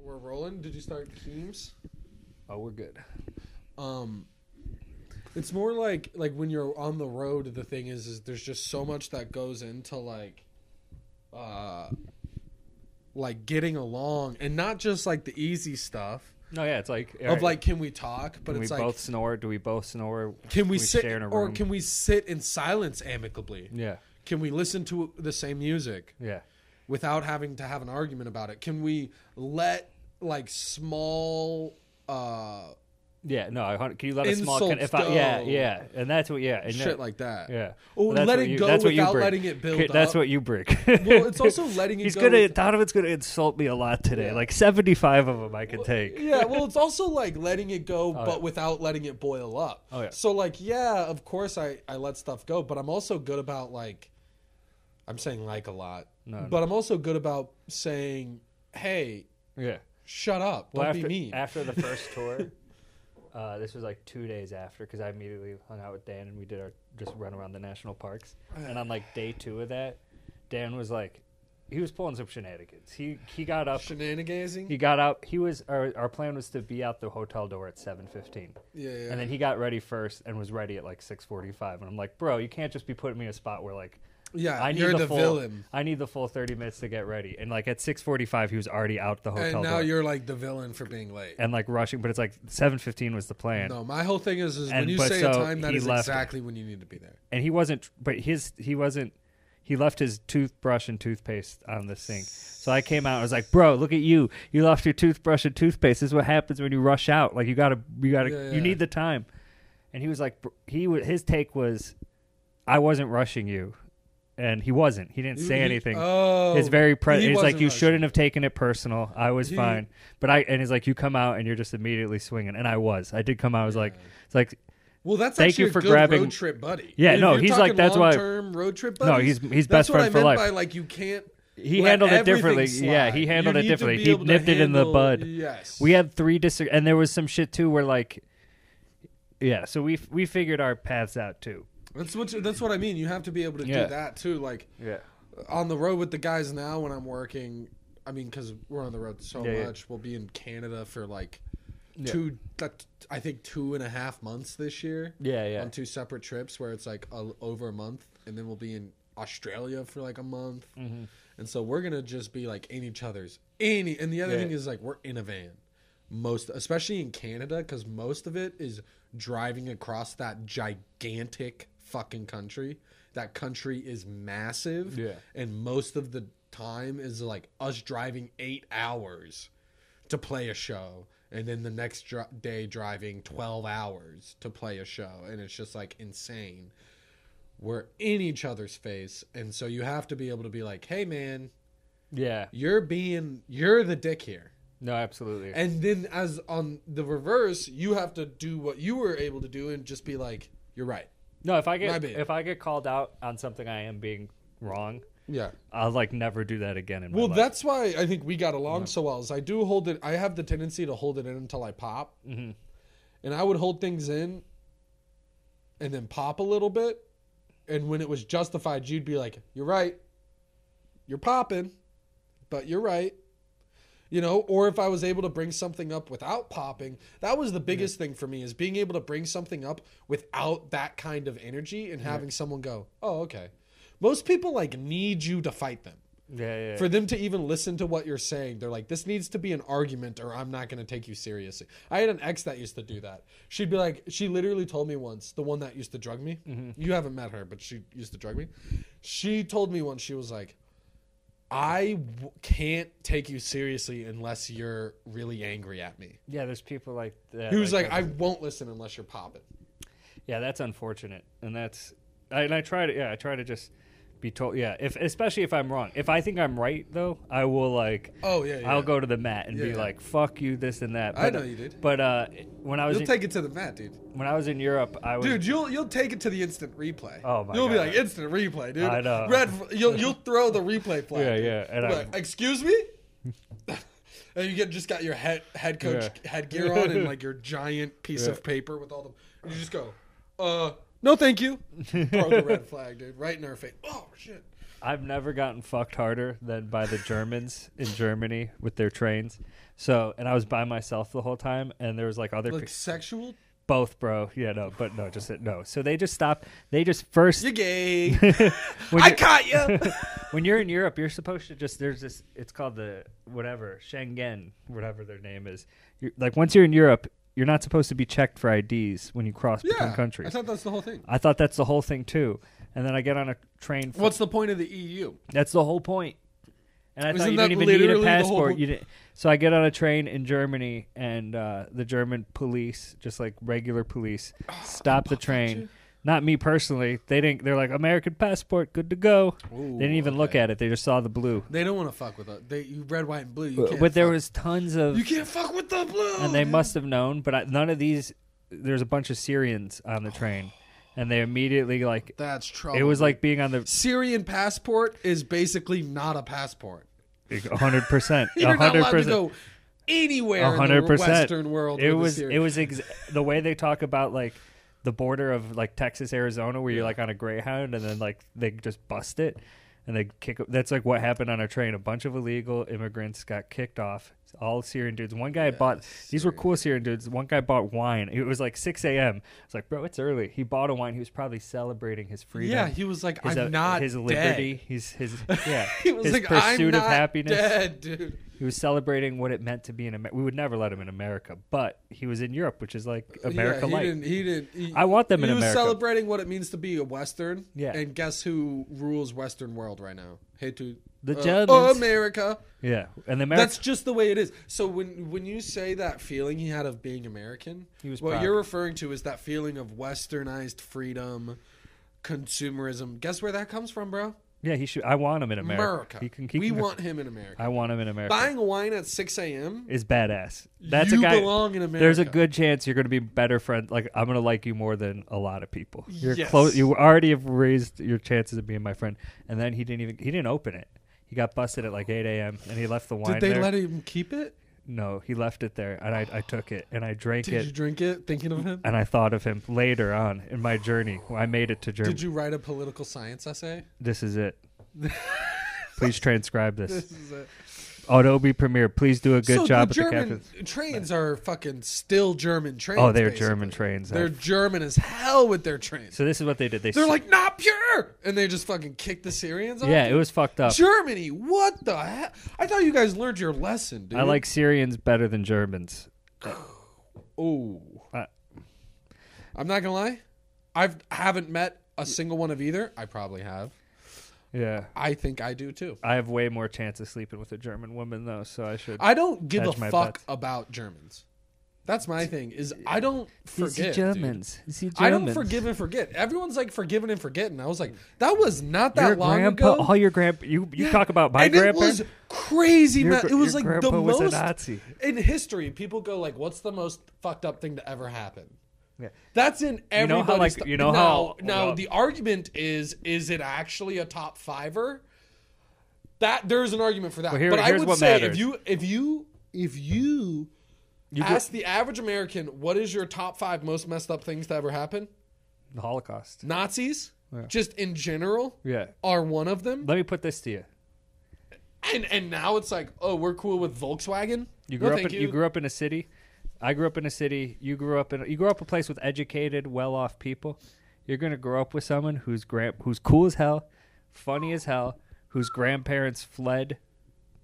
We're rolling. Did you start teams? Oh, we're good. It's more like when you're on the road. The thing is there's just so much that goes into like getting along, and not just like the easy stuff. No, yeah, it's like Of like, can we talk? But can it's we like, both snore? Do we both snore? can we sit share in a or room? can we sit in silence amicably? Yeah, Can we listen to the same music yeah, without having to have an argument about it? Can we let like small yeah. No, can you let a small? Insults Yeah, and that's what. Yeah, and shit like that? Yeah. Or Well, that's let what it you- go that's what you without bring. letting it build up. That's what you bring. Well, it's also letting it He's go. Donovan's gonna insult me a lot today. Yeah. Like 75 of them I can take. Yeah, well, it's also like letting it go, Oh, but yeah. without letting it boil up. Oh, yeah. So, like, yeah, of course I let stuff go, but I'm also good about, like, I'm saying like a lot. No, But I'm also good about saying, hey, Yeah. shut up. Don't Well, be mean. after the first tour, this was like 2 days after, because I immediately hung out with Dan and we did our just run around the national parks. And on like day 2 of that, Dan was like, he was pulling some shenanigans. He got up. Shenanigans? He got up. He was our plan was to be out the hotel door at 7:15, Yeah. and then he got ready first and was ready at like 6:45. And I'm like, bro, you can't just be putting me in a spot where like Yeah, I need you're the full, villain. I need the full 30 minutes to get ready. And like at 6:45, he was already out the hotel And now door you're like the villain for being late. and like rushing. But it's like 7:15 was the plan. No, my whole thing is when And- you but say so a time, that he is left- exactly when you need to be there. And he wasn't. But he wasn't. He left his toothbrush and toothpaste on the sink. So I came out. I was like, "Bro, look at you! You left your toothbrush and toothpaste. This is what happens when you rush out. Like you gotta, Yeah. you need the time." And he was like, his take was, "I wasn't rushing you," and he wasn't. He didn't say anything. Oh, It's very he He's like, wasn't "You rushing. shouldn't have taken it personal. I was He- fine." But and he's like, "You come out and you're just immediately swinging," and I was. I did come out. I was like, "It's like." Well, that's Thank actually you for a good grabbing- road trip buddy. Yeah, If no, you're he's like, talking that's why- long-term road trip buddies. No, he's that's best what friend for I meant life. by like you can't. He let handled it everything differently. slide. Yeah, he handled You it need to differently. be He able to nipped it in the handle- bud. Yes, We had 3 and there was some shit too where like, yeah. So we figured our paths out too. That's what I mean. You have to be able to Yeah. do that too. Like Yeah. on the road with the guys now when I'm working. I mean, because we're on the road so Yeah, yeah. much. We'll be in Canada for like Yeah. 2.5 months this year. Yeah, yeah. On 2 separate trips where it's like over a month, and then we'll be in Australia for like a month. Mm-hmm. And so we're gonna just be like in each other's and the other Yeah. thing is like we're in a van, especially in Canada, because most of it is driving across that gigantic fucking country. That country is massive, Yeah. and most of the time is like us driving 8 hours to play a show, and then the next day driving 12 hours to play a show, and it's just like insane. We're in each other's face, and so you have to be able to be like, hey man, Yeah. you're the dick here. No, absolutely. And then as on the reverse, you have to do what you were able to do and just be like, you're right. No, if My bad. I get called out on something I am being wrong, Yeah. I'll like never do that again in my Well, life. that's why I think we got along so well. Is I do hold it. I have the tendency to hold it in until I pop, Mhm. and I would hold things in, and then pop a little bit, and when it was justified, you'd be like, "You're right. You're popping, but you're right." You know, or if I was able to bring something up without popping, that was the biggest thing for me, is being able to bring something up without that kind of energy and having someone go, "Oh, okay." Most people like need you to fight them. Yeah. For them to even listen to what you're saying, they're like, this needs to be an argument or I'm not going to take you seriously. I had an ex that used to do that. She'd be like, she literally told me once, the one that used to drug me. Mm-hmm. You haven't met her, but she used to drug me. She told me once, she was like, I can't take you seriously unless you're really angry at me. Yeah, there's people like that. He was like, that. I won't listen unless you're popping. Yeah, that's unfortunate, and I try to just be told. Yeah, especially if I'm wrong. If I think I'm right, though, I will like. Oh, yeah. I'll go to the mat and be Yeah. like, "Fuck you, this and that." I know you did. But when I was You'll take it to the mat, dude. when I was in Europe, I was Dude, you'll take it to the instant replay. Oh, my You'll be God. like instant replay, dude. I know. You'll throw the replay flag. Yeah, dude. yeah, and You'll be I- like, excuse me. And you just got your head coach headgear on and like your giant piece Yeah. of paper with all the. And you just go, no, thank you. Throw the red flag, dude, right in her face. Oh shit. I've never gotten fucked harder than by the Germans in Germany with their trains. So, and I was by myself the whole time, and there was like other Like sexual? both, bro. Yeah, no, but no, just no. So they just stopped. They just first. You're gay. When I you're- caught you. when you're in Europe, you're supposed to just there's this. It's called the whatever Schengen, whatever their name is. Like once you're in Europe, you're not supposed to be checked for IDs when you cross between Yeah, countries. I thought that's the whole thing. I thought that's the whole thing too. And then I get on a train. What's the point of the EU? That's the whole point. And I thought Isn't you that didn't even need a literally the whole passport. point? You didn't. So I get on a train in Germany, and the German police, just like regular police, stop the train. Not me personally. They didn't. They're like American passport, good to go. Ooh, They didn't even look at it. They just saw the blue. They don't want to fuck with us. You red, white, and blue. You can't But there fuck. was tons of, You can't fuck with the blue. and they dude. must have known. But none of these. There's a bunch of Syrians on the train, and they immediately like. That's trouble. It was like being on the Syrian passport is basically not a passport. 100%. You're not allowed to 100%. go anywhere in the 100%. Western world. It with a was Syrian. the way they talk about like the border of like Texas, Arizona, where you're like on a Greyhound and then like they just bust it and they kick. That's like what happened on a train. A bunch of illegal immigrants got kicked off. All Syrian dudes. One guy bought. These were cool Syrian dudes. One guy bought wine. It was like 6 a.m. It's like, bro, it's early. He bought a wine. He was probably celebrating his freedom. Yeah, he was like, his, I'm not his dead. liberty. His yeah. He was his like, I'm pursuit not of happiness. dead, dude. He was celebrating what it meant to be in America. We would never let him in America, but he was in Europe, which is like America he light. didn't. I want them in He was America. celebrating what it means to be a Western. Yeah. And guess who rules Western world right now? Hey, to The Germans. America. Yeah, and the America. That's just the way it is. So when you say that feeling he had of being American, He was what proud. you're referring to is that feeling of westernized freedom, consumerism. Guess where that comes from, bro? Yeah, he should. I want him in America. America. We want him in America. I want him in America. Buying a wine at 6 a.m. is badass. That's you a guy. belong in America. There's a good chance you're going to be better friends. Like I'm going to like you more than a lot of people. You're Yes. close. You already have raised your chances of being my friend. And then he didn't open it. He got busted at like 8 a.m. and he left the wine Did they there. let him keep it? No, he left it there, and I took it and I drank Did it. you drink it thinking of him? And I thought of him later on in my journey. When I made it to Germany. Did you write a political science essay? This is it. Please transcribe this. This is it. Adobe Premiere, please do a good So job the at the German captions. trains are fucking still German trains. Oh, they're basically. German trains. They're German as hell with their trains. So this is what they did. They're like, not pure! And they just fucking kick the Syrians off. yeah, dude. it was fucked up. Germany, what the hell? I thought you guys learned your lesson, dude. I like Syrians better than Germans. Oh. Uh, I'm not gonna lie. I haven't met a single one of either. I probably have. Yeah. I think I do too. I have way more chance of sleeping with a German woman though, so I should. I don't give Hedge a my fuck bets. about Germans. That's my thing. Is I don't forget. Germans. Dude. I don't forgive and forget. Everyone's like forgiving and forgetting. I was like, that was not that Your long grandpa, ago. all your grandpa. You Yeah. talk about my and grandpa. It was crazy, man. It was your like the grandpa was most a Nazi. in history. People go like, "What's the most fucked up thing to ever happen?" Yeah. That's in You know how, everybody's. like, you know how- now well- the argument is it actually a top fiver? That there's an argument for that. Well, but I here's would what say matters. if you You ask the average American, what is your top 5 most messed up things to ever happen? the Holocaust. Nazis, Yeah. just in general, Yeah. are one of them. Let me put this to you. And now it's like, oh, we're cool with Volkswagen. You No, grew up. thank You grew up in a city. I grew up in a city. You grew up a place with educated, well-off people. You're gonna grow up with someone who's cool as hell, funny as hell, whose grandparents fled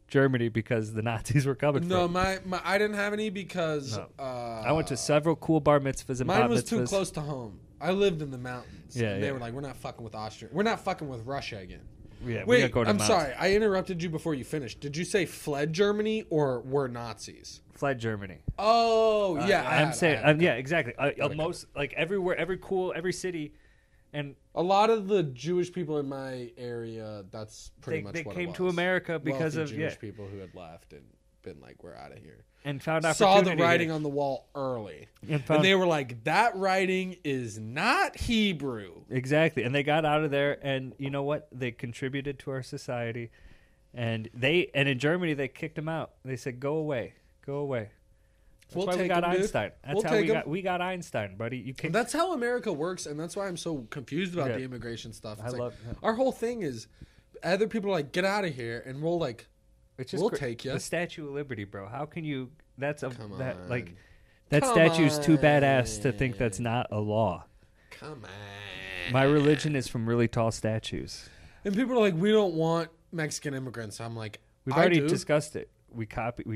Germany because the Nazis were coming. No, for my I didn't have any because No. I went to several cool bar mitzvahs and mine bat was too mitzvahs. close to home. I lived in the mountains. Yeah, and they yeah. were like, we're not fucking with Austria. We're not fucking with Russia again. Yeah, we Wait, gotta go to I'm mountains. sorry. I interrupted you before you finished. Did you say fled Germany or were Nazis? Fled Germany. Oh, yeah. I'm saying, yeah, exactly. Okay. Most like everywhere, every city, and A lot of the Jewish people in my area, that's pretty much they what came it to was. America because Wealthy of Jewish people who had left and been like, we're out of here. and found Saw opportunity. the writing on the wall early. and found, And they were like, that writing is not Hebrew. exactly, and they got out of there, and you know what? They contributed to our society, and in Germany they kicked them out. They said, "Go away, go away." That's We'll why we take got 'em, dude. Einstein. That's We'll how take 'em. we got Einstein, buddy. You kicked. That's how America works, and that's why I'm so confused about Yeah. the immigration stuff. I It's like, love. our whole thing is other people are like, get out of here, and we'll like, It's just we'll take you. The Statue of Liberty, bro. How can you? That's a Come that on. like that Come statue's too badass to think that's on. not a law. Come on. My religion is from really tall statues. And people are like, we don't want Mexican immigrants. I'm like, We've I already do. discussed it. We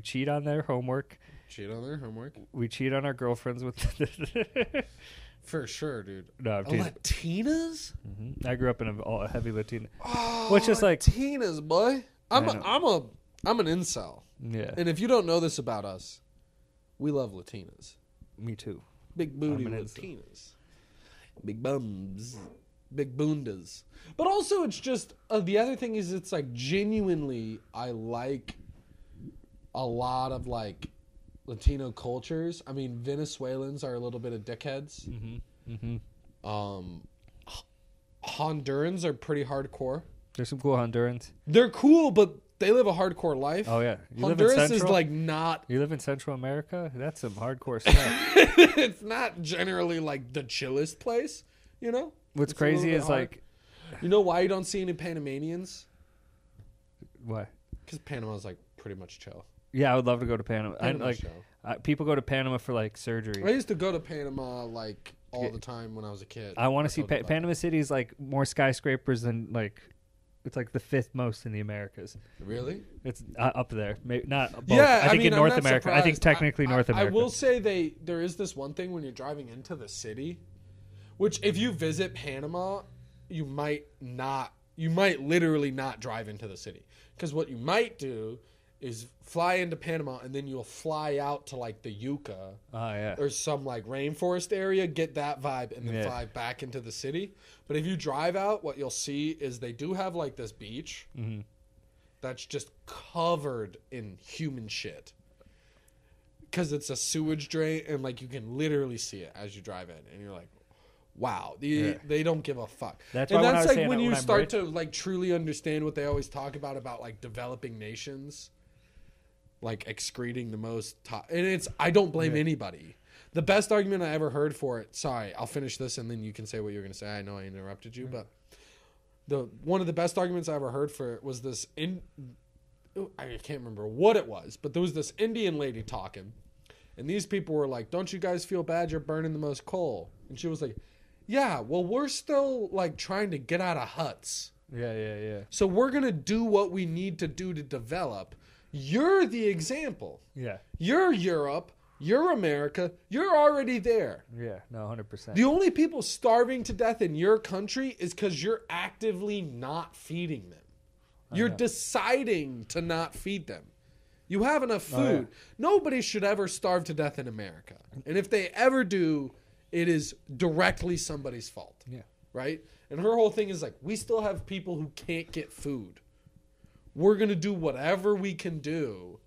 cheat on their homework. Cheat on their homework We cheat on our girlfriends with. for sure, dude. No, I'm teasing. Latinas? I grew up in a heavy Latino. Oh, Which is like- Latinas, boy. I'm I an incel. Yeah, And if you don't know this about us, we love Latinas. me too. Big booty I'm an incel. Latinas. Big bums. Big bundas. But also, it's just, the other thing is, it's like, genuinely, I like a lot of, like, Latino cultures. I mean, Venezuelans are a little bit of dickheads. Hondurans are pretty hardcore. There's some cool Hondurans. They're cool, but they live a hardcore life. Oh yeah, you Honduras live in is Central? like not. You live in Central America? That's some hardcore stuff. It's not generally like the chillest place, you know. What's It's a little crazy bit is hard. like, You know why you don't see any Panamanians? why? Because Panama's like pretty much chill. Yeah, I would love to go to Panama. I, Panama's like chill. people go to Panama for like surgery. I used to go to Panama like all the time when I was a kid. I want to see told you about Panama City is like more skyscrapers than like. It's like the 5th most in the Americas. that. Really? It's up there. Maybe not both. Yeah, I think in I'm North not America. I think surprised. technically North America. I will say there is this one thing when you're driving into the city, which if you visit Panama, you might literally not drive into the city. Because what you might do is fly into Panama and then you'll fly out to like the Yucca Oh yeah. or some like rainforest area, get that vibe, and then Yeah. fly back into the city. But if you drive out, what you'll see is they do have like this beach that's just covered in human shit. Because it's a sewage drain, and like you can literally see it as you drive in, and you're like, wow, they don't give a fuck. That's And why when I that's was like saying when that you when I'm start rich- to like truly understand what they always talk about like developing nations, like excreting the most. And it's I don't blame anybody. The best argument I ever heard for it. Sorry, I'll finish this and then you can say what you're gonna say. I know I interrupted you, but one of the best arguments I ever heard for it was this. I can't remember what it was, but there was this Indian lady talking, and these people were like, "Don't you guys feel bad? You're burning the most coal." And she was like, "Yeah, well, we're still like trying to get out of huts." Yeah. So we're going to do what we need to do to develop. You're the example. Yeah. You're Europe. You're America. You're already there. Yeah. No, 100%. The only people starving to death in your country is because you're actively not feeding them. You're deciding to not feed them. You have enough food. Nobody should ever starve to death in America. And if they ever do, it is directly somebody's fault. Yeah. Right? And her whole thing is like, we still have people who can't get food. We're going to do whatever we can do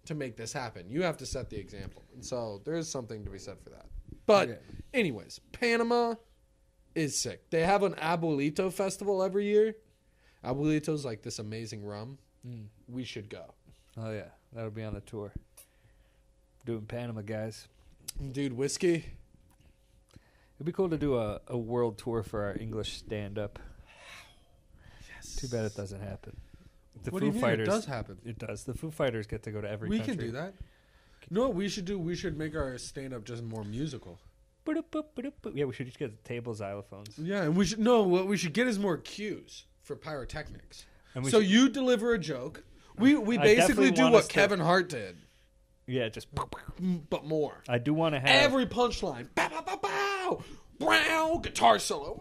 to make this happen. You have to set the example. And so there is something to be said for that. But anyways, Panama is sick. They have an Abuelito festival every year. Abuelito's like this amazing rum. We should go. Oh yeah, that'll be on the tour. Doing Panama, guys. Dude, whiskey. It'd be cool to do a world tour for our English stand-up. Yes. Too bad it doesn't happen. The What Foo do you mean? Fighters. It does happen. It does. The Foo Fighters get to go to every We country. can do that. You know what we should do? We should make our stand-up just more musical. Yeah, we should just get table xylophones. Yeah, and we should what we should get is more cues for pyrotechnics. And we So should- you deliver a joke. We I basically definitely do want what us to- Kevin Hart did, Yeah, just. but more. I do want to have. Every punchline. Bow, bow, bow, bow. Wow, guitar solo.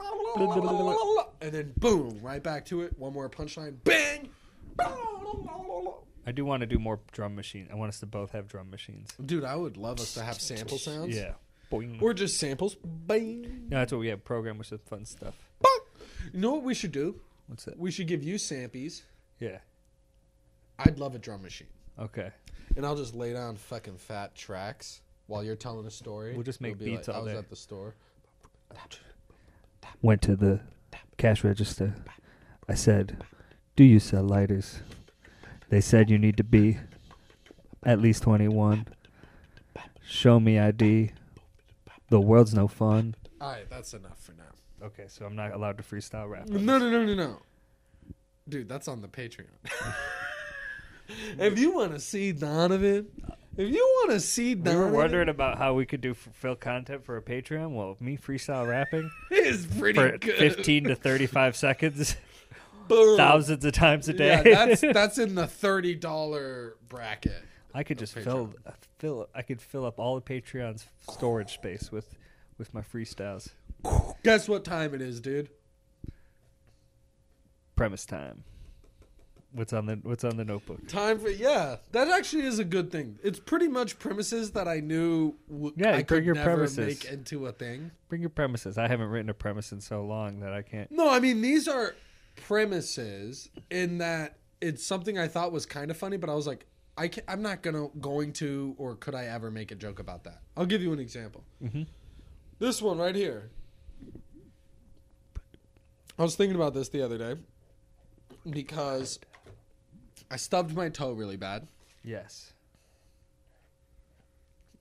And then boom, right back to it. One more punchline. Bang. I do want to do more drum machine. I want us to both have drum machines. Dude, I would love us to have sample sounds. Yeah. Boing. Or just samples. Bang. No, that's what we have. Program with some fun stuff. Bang. You know what we should do? What's that? We should give you sampies. Yeah. I'd love a drum machine. Okay. And I'll just lay down fucking fat tracks while you're telling a story. We'll just make It'll be beats like, all I was day. at the store. Went to the cash register. I said, "Do you sell lighters?" They said you need to be at least 21. Show me ID. The world's no fun. All right, that's enough for now. Okay, so I'm not allowed to freestyle rap. No. Dude, that's on the Patreon. If you want to see Donovan, if you want to see We Donovan, were wondering about how we could do fulfill content for a Patreon. Well, me freestyle rapping it's pretty for good. 15 to 35 seconds, Boom. thousands of times a day. Yeah, that's in the $30 bracket. I could just Patreon. I could fill up all the Patreon's storage space with my freestyles. Guess what time it is, dude? Premise time. What's on the notebook? Time for that actually is a good thing. It's pretty much premises that I knew Yeah, I bring could your never premises. make into a thing. Bring your premises. I haven't written a premise in so long that I can't. No, I mean these are premises in that it's something I thought was kind of funny, but I was like, I'm not going to, or could I ever make a joke about that? I'll give you an example. Mm-hmm. This one right here. I was thinking about this the other day because I stubbed my toe really bad. Yes.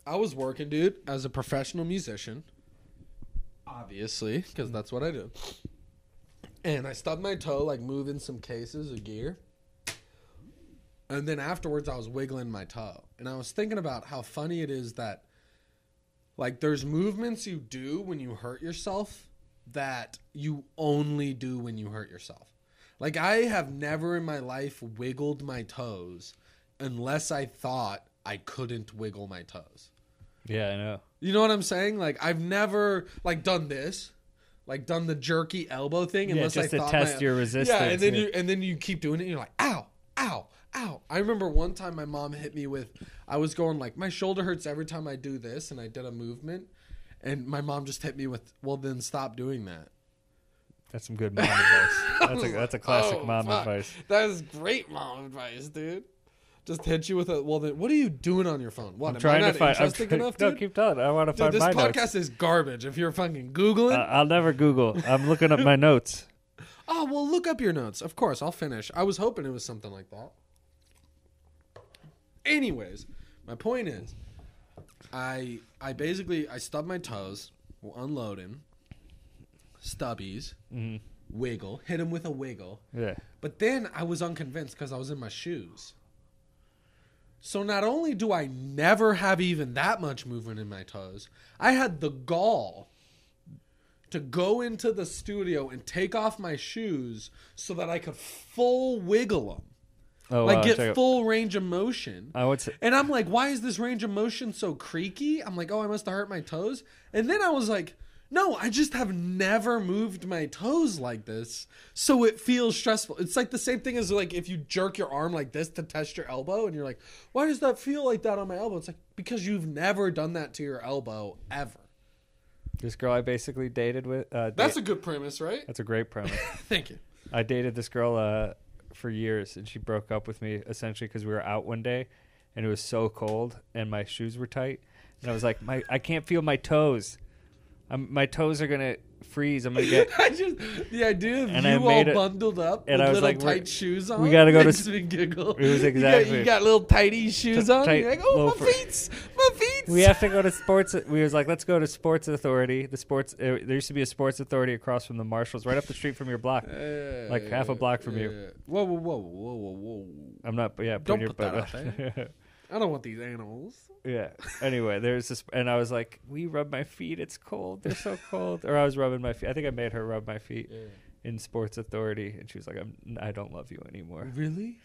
I was working, dude, as a professional musician. Obviously, because that's what I do. And I stubbed my toe, like moving some cases of gear. And then afterwards, I was wiggling my toe. And I was thinking about how funny it is that, like, there's movements you do when you hurt yourself that you only do when you hurt yourself. Like, I have never in my life wiggled my toes unless I thought I couldn't wiggle my toes. Yeah, I know. You know what I'm saying? Like, I've never, like, done this. Like, done the jerky elbow thing unless just I to thought test your resistance. Yeah, and then you keep doing it and you're like, ow, ow, ow. I remember one time my mom hit me with, I was going like, my shoulder hurts every time I do this, and I did a movement, and my mom just hit me with, well, then stop doing that. That's some good mom advice. That's a classic mom fuck. advice. That is great mom advice, dude. Just hit you with a, well, then what are you doing on your phone? What, I'm am trying I to not find. interesting enough, No, dude? keep telling. I want to Dude, find this my podcast notes. is garbage. If you're fucking Googling. I'll never Google. I'm looking up my notes. Oh, well, look up your notes. Of course, I'll finish. I was hoping it was something like that. Anyways, my point is, I basically, I stubbed my toes, unloading, stubbies, wiggle, hit him with a wiggle. Yeah. But then I was unconvinced because I was in my shoes. So not only do I never have even that much movement in my toes, I had the gall to go into the studio and take off my shoes so that I could full wiggle them. Oh, Like wow, get check it. full range of motion. I would say. And I'm like, why is this range of motion so creaky? I'm like, oh, I must have hurt my toes. And then I was like, no, I just have never moved my toes like this. So it feels stressful. It's like the same thing as like if you jerk your arm like this to test your elbow and you're like, why does that feel like that on my elbow? It's like, because you've never done that to your elbow ever. This girl I basically dated with. That's a good premise, right? That's a great premise. Thank you. I dated this girl for years, and she broke up with me essentially because we were out one day, and it was so cold, and my shoes were tight, and I was like, I can't feel my toes. My toes are gonna freeze. I'm gonna get. The idea of And I you all made it- bundled up and with I was little like, we're- tight shoes on. we gotta go to makes s- me giggle. It was exactly- You got little tighty shoes on. tight You're like, oh, loafer. my feet, my feet. We have to go to sports. We was like, let's go to Sports Authority. The sports. There used to be a Sports Authority across from the Marshalls, right up the street from your block. Like half a block from you. Whoa, whoa, whoa, whoa, whoa, whoa! I'm not. Yeah, Don't your put that out there. I don't want these animals. Yeah. Anyway, there's this, and I was like, "Will you rub my feet? It's cold. They're so cold." Or I was rubbing my feet. I think I made her rub my feet in Sports Authority, and she was like, I don't love you anymore." Really?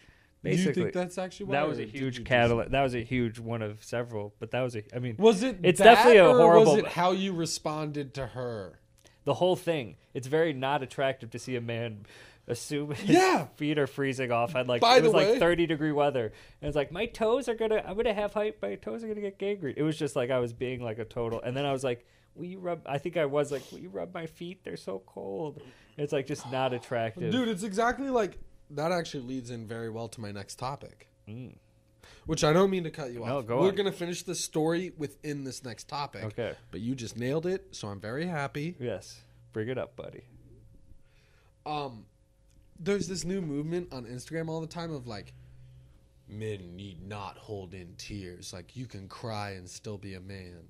Basically, Do you think that's actually why? that was or a did huge you catalyst. That was a huge one of several, but that was a. I mean, Was it? It's that, definitely a or horrible- Was it how you responded to her? the whole thing. It's very not attractive to see a man assume his Yeah. feet are freezing off. I'd like By it was the way- like 30-degree weather, and it's like my toes are gonna. I'm gonna have height. My toes are gonna get gangrene. It was just like I was being like a total. And then I was like, "Will you rub?" I think I was like, "Will you rub my feet? They're so cold." It's like just not attractive. Dude, it's exactly like that. Actually leads in very well to my next topic. Mm. Which I don't mean to cut you No, off. go We're on. going to finish the story within this next topic. Okay. But you just nailed it, so I'm very happy. Yes. Bring it up, buddy. There's this new movement on Instagram all the time of like, men need not hold in tears. Like, you can cry and still be a man.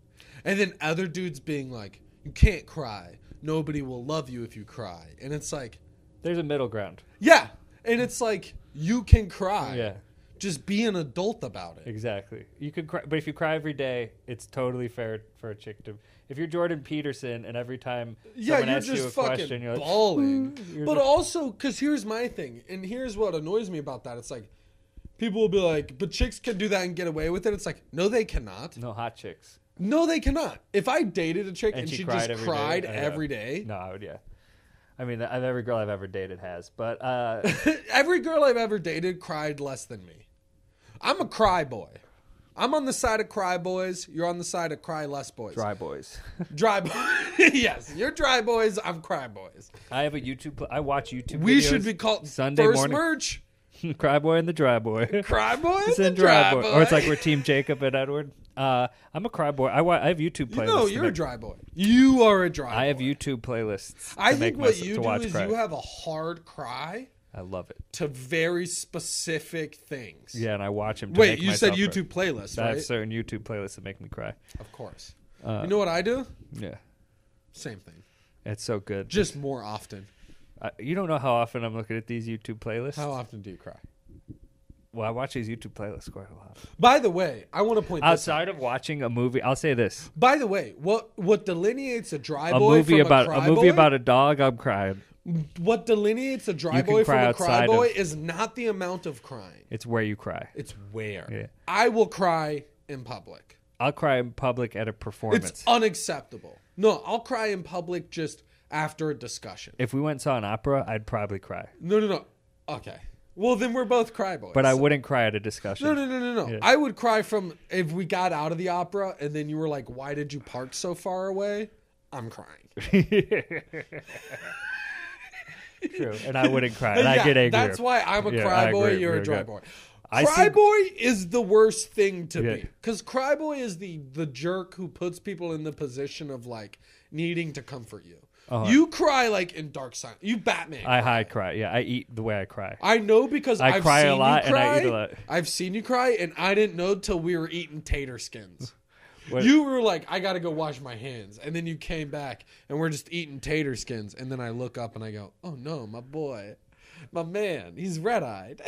And then other dudes being like, you can't cry. Nobody will love you if you cry. And it's like, There's a middle ground. yeah. And it's like, you can cry. Yeah. Just be an adult about it. Exactly. You could cry, but if you cry every day, it's totally fair for a chick to. If you're Jordan Peterson and every time someone You're asks you a just question, fucking you're like, bawling. You're But just- also, because here's my thing, and here's what annoys me about that. It's like, people will be like, but chicks can do that and get away with it. It's like, no, they cannot. no hot chicks. No, they cannot. If I dated a chick and she she cried just every cried day? I know. every day, No, I would. Yeah. I mean, every girl I've ever dated has, but every girl I've ever dated cried less than me. I'm a cry boy. I'm on the side of cry boys. You're on the side of cry less boys. dry boys. Dry boys. Yes, you're dry boys. I'm cry boys. I have a YouTube. I watch YouTube. We videos should be called Sunday First morning. Merch. Cry boy and the dry boy. Cry boys It's and in dry dry boy. Or it's like we're Team Jacob and Edward. I'm a cry boy. I have YouTube playlists. No, to you're a make- dry boy. You are a dry boy. I have YouTube playlists. I to think make what my, you to do watch is cry. you have a hard cry I love it. to very specific things. Yeah, and I watch them. Wait, you said YouTube playlists, I right? have certain YouTube playlists that make me cry. Of course. Uh, You know what I do? Yeah, Same thing. it's so good. Just more often. You don't know how often I'm looking at these YouTube playlists. How often do you cry? Well, I watch these YouTube playlists quite a lot. By the way, I want to point this out. Outside of watching a movie, I'll say this: By the way, what delineates a dry a boy movie from about a cry a movie boy? about a dog, I'm crying. What delineates a dry You can boy from cry a cry outside boy of- is not the amount of crying. It's where you cry. It's where. Yeah. I will cry in public. I'll cry in public at a performance. It's unacceptable. No, I'll cry in public just after a discussion. If we went and saw an opera, I'd probably cry, No. Okay. Well, then we're both cry boys. but I wouldn't cry at a discussion. No. Yeah. I would cry from if we got out of the opera and then you were like, "Why did you park so far away?" I'm crying. True, and I wouldn't cry, and I Yeah, get angry. That's why I'm a Yeah, cry I boy. agree. You're a We're dry good. boy. I Cry see- boy is the worst thing to Yeah. be because cry boy is the jerk who puts people in the position of like needing to comfort you. Uh-huh. You cry like in Dark Side. You Batman. I hide cry. Yeah, I eat the way I cry. I know because I I've cry seen a lot you and I cry. eat a lot. I've seen you cry, and I didn't know till we were eating tater skins. What- You were like, "I gotta go wash my hands," and then you came back, and we're just eating tater skins. And then I look up and I go, "Oh no, my boy, my man, he's red eyed."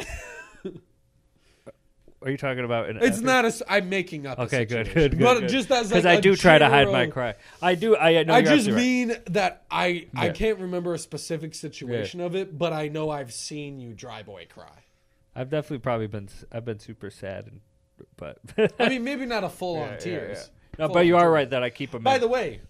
Are you talking about? It's not a. I'm making up. Okay, a good, situation. good, But good. just as Because like I do try to hide my general- cry. I do. I know. I you're just absolutely right. mean that I Yeah. can't remember a specific situation of it, but I know I've seen you dry boy cry. I've definitely probably been. I've been super sad, but I mean, maybe not a full on Yeah, tears. yeah. No, Full but you on are tears. right that I keep them. By the way,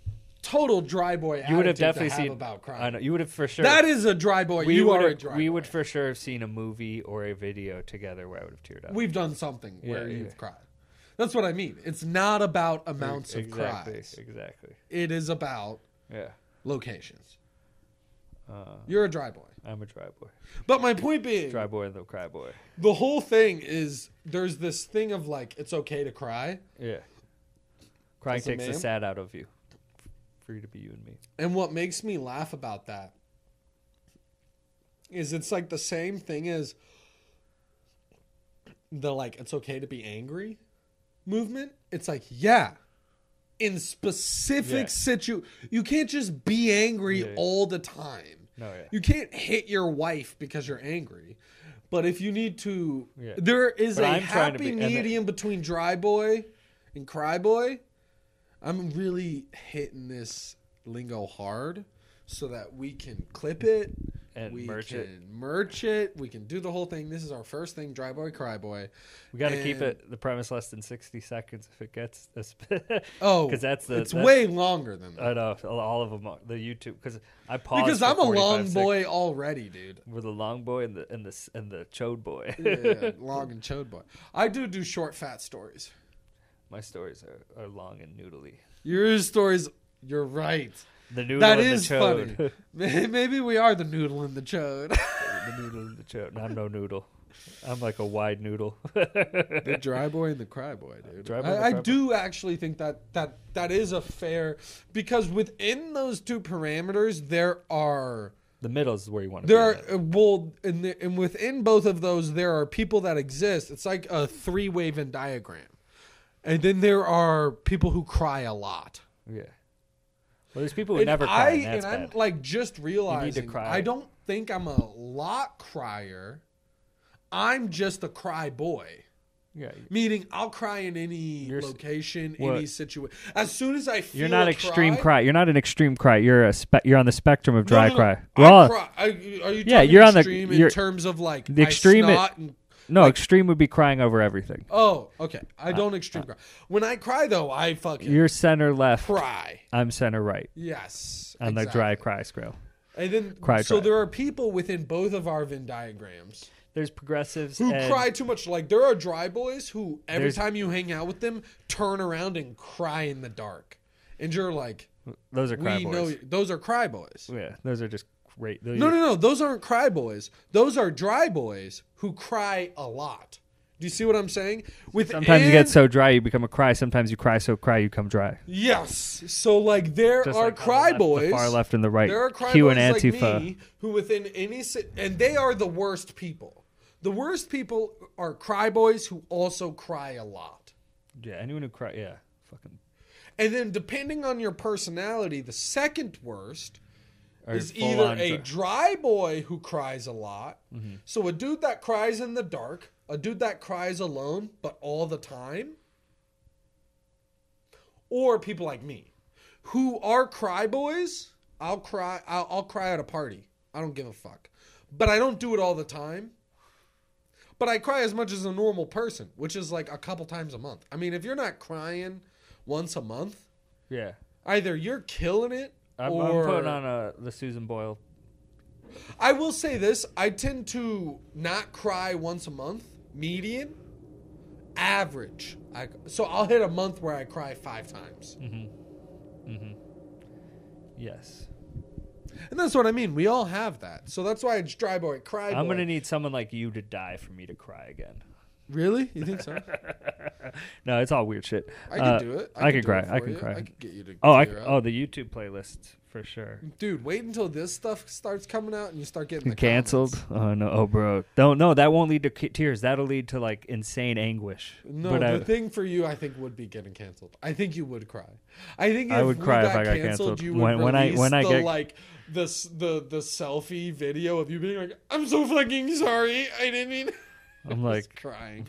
total dry boy. you would have attitude to definitely have seen. about crying. I know you would have for sure. That is a dry boy. You are a dry we boy. would for sure have seen a movie or a video together where I would have teared up. We've done something where Yeah, you've yeah. cried. That's what I mean. It's not about amounts of exactly, cries. exactly. It is about Yeah. locations. Uh, You're a dry boy. I'm a dry boy. But my point being, Dry boy and the cry boy. the whole thing is there's this thing of like, it's okay to cry. Yeah. Crying As a takes the man? sad out of you. For you to be you and me. And what makes me laugh about that is it's like the same thing as the like, it's okay to be angry movement. It's like, yeah, in specific you can't just be angry Yeah. all the time. No, yeah. You can't hit your wife because you're angry. But if you need to, Yeah. there is But a I'm trying to happy be- and medium between dry boy and cry boy. I'm really hitting this lingo hard so that we can clip it And we merch can it. merch it. We can do the whole thing. This is our first thing, dry boy, cry boy. We got to keep And- it the premise less than 60 seconds if it gets this. Oh, 'Cause that's it's way longer than that. I know all of them are the YouTube because I paused Because for I'm a 45 long seconds. boy already, dude. We're the long boy and the chode boy. Yeah, long and chode boy. I do short, fat stories. My stories are long and noodly. Your stories, you're right. The noodle That and is the chode. funny. Maybe we are the noodle and the chode. The noodle and the chode. No, I'm no noodle. I'm like a wide noodle. The dry boy and the cry boy, dude. Dry boy and the I cry boy. do actually think that is a fair, because within those two parameters there are The middle is where you want to there be. are well and within both of those there are people that exist. It's like a three-way Venn diagram, and then there are people who cry a lot. Yeah. Well, there's people who And never cry, and that's I'm bad. like just realizing cry. I don't think I'm a lot crier. I'm just a cry boy. Yeah, Meaning I'll cry in any location, what? any situation. As soon as I feel you're not a extreme cry. You're not an extreme cry. You're you're on the spectrum of dry No. cry. I Well, cry. Are you talking you're on the- extreme in you're- terms of like the extreme I snot and, no, extreme would be crying over everything. oh, okay. I don't extreme cry. When I cry though, I fucking You're center left. cry. I'm center right Yes. on the dry exactly. cry scale. And then Cry, so dry. there are people within both of our Venn diagrams There's progressives who and cry too much. Like there are dry boys who every There's- time you hang out with them, turn around and cry in the dark. And you're like, those are cry we boys. know those are cry boys. Yeah, those are just great. No. Those aren't cry boys. Those are dry boys who cry a lot. Do you see what I'm saying? Sometimes you get so dry you become a cry. Sometimes you cry so cry you become dry. Yes. So like there Just are like on the cry left, boys. the far left and the right. There are cry Hue boys and like Antifa. me who within any and they are the worst people. The worst people are cry boys who also cry a lot. Yeah, anyone who cry. Yeah, fucking. And then depending on your personality, the second worst Or is full either on a dry boy who cries a lot. Mm-hmm. So a dude that cries in the dark, a dude that cries alone but all the time. Or people like me who are cry boys. I'll cry at a party. I don't give a fuck. But I don't do it all the time. But I cry as much as a normal person, which is like a couple times a month. I mean, if you're not crying once a month, Yeah, either you're killing it I'm or putting on the Susan Boyle. I will say this: I tend to not cry once a month, median, average. So I'll hit a month where I cry 5 times, Yes, and that's what I mean. We all have that, so that's why it's dry boy, cry boy. I'm gonna need someone like you to die for me to cry again. Really? You think so? No, it's all weird shit. I can do it. I can do cry. it I for can you. cry. I can get you to. Oh, tear up. the YouTube playlist for sure. Dude, wait until this stuff starts coming out and you start getting the Canceled. comments. Oh no, oh bro, don't no. That won't lead to tears. That'll lead to like insane anguish. No, But the thing for you, I think, would be getting canceled. I think you would cry. I think if I would we cry got if I got canceled, canceled. you would When I release get like the selfie video of you being like, "I'm so fucking sorry, I didn't mean." I'm Just like crying,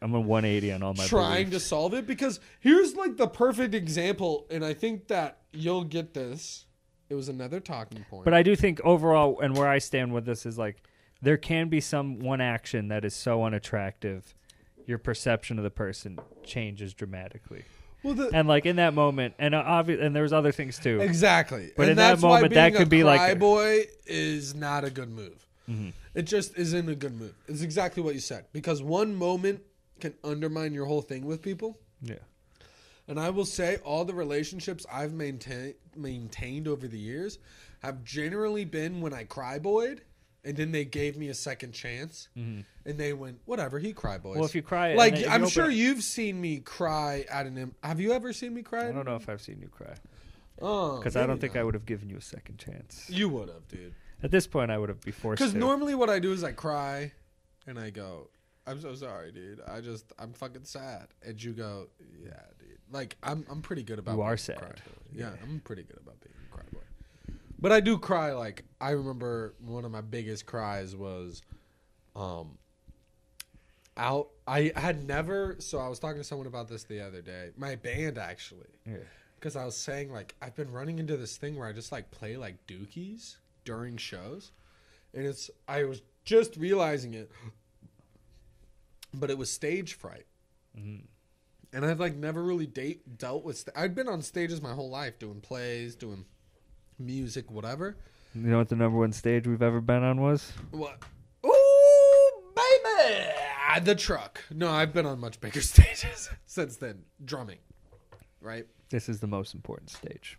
I'm a 180 on all my trying to beliefs. solve it because here's like the perfect example, and I think that you'll get this. It was another talking point. But I do think overall, and where I stand with this is like, there can be some one action that is so unattractive, your perception of the person changes dramatically. well, And like in that moment, and and there's other things too. exactly. But and in that that's why moment, being that could a be like- cry boy is not a good move. Mm-hmm. It just isn't a good move. It's exactly what you said because one moment can undermine your whole thing with people. Yeah. And I will say all the relationships I've maintained over the years have generally been when I cry boyed and then they gave me a second chance and they went, whatever, he cry boys. Well, if you cry, like and if you I'm open sure up- you've seen me cry at have you ever seen me cry? I don't know if I've seen you cry Oh, because I don't maybe think not. I would have given you a second chance. You would have, dude. At this point, I would have be forced to. Because normally what I do is I cry and I go, I'm so sorry, dude. I'm fucking sad. And you go, yeah, dude. Like, I'm pretty good about You are being a sad. cry boy. Yeah, I'm pretty good about being a cry boy. But I do cry. Like, I remember one of my biggest cries was out. I had never, so I was talking to someone about this the other day. My band, actually. Yeah. Because I was saying, like, I've been running into this thing where I just, like, play, like, dookies during shows. And I was just realizing it. But it was stage fright. Mm-hmm. And I've, like, never really dealt with... I'd been on stages my whole life, doing plays, doing music, whatever. You know what the number one stage we've ever been on was? What? Ooh, baby! The Truck. No, I've been on much bigger stages since then. Drumming. Right? This is the most important stage.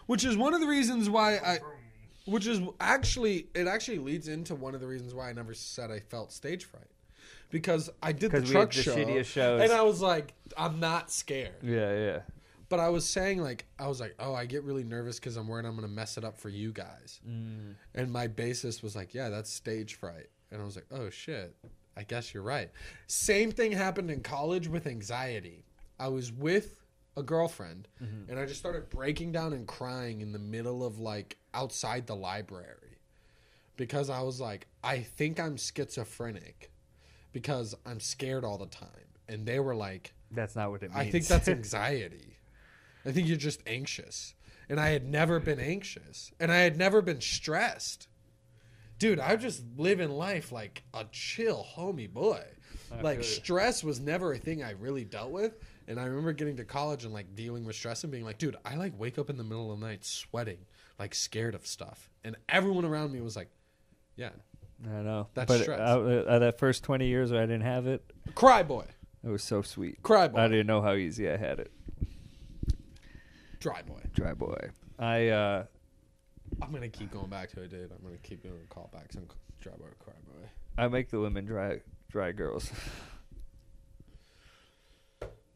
Which is one of the reasons why which is actually, it actually leads into one of the reasons why I never said I felt stage fright. Because I did the we truck had the show. shittiest shows. And I was like, I'm not scared. Yeah, yeah. But I was saying, like, oh, I get really nervous because I'm worried I'm going to mess it up for you guys. Mm. And my bassist was like, yeah, that's stage fright. And I was like, oh, shit. I guess you're right. Same thing happened in college with anxiety. I was with a girlfriend, Mm-hmm. and I just started breaking down and crying in the middle of like outside the library because I was like, I think I'm schizophrenic because I'm scared all the time. And they were like, That's not what it means. I think that's anxiety. I think you're just anxious. And I had never been anxious. And I had never been stressed. Dude, I was just living life like a chill homie boy. Like stress was never a thing I really dealt with. And I remember getting to college and like dealing with stress and being like, dude, I like wake up in the middle of the night sweating, like scared of stuff. And everyone around me was like, yeah, I know. That's but stress. That first 20 years where I didn't have it, cry boy, it was so sweet. cry boy, I didn't know how easy I had it. dry boy. Dry boy. I'm going to keep going back to it, dude. I'm going to keep doing callbacks on dry boy, cry boy. I make the women dry girls.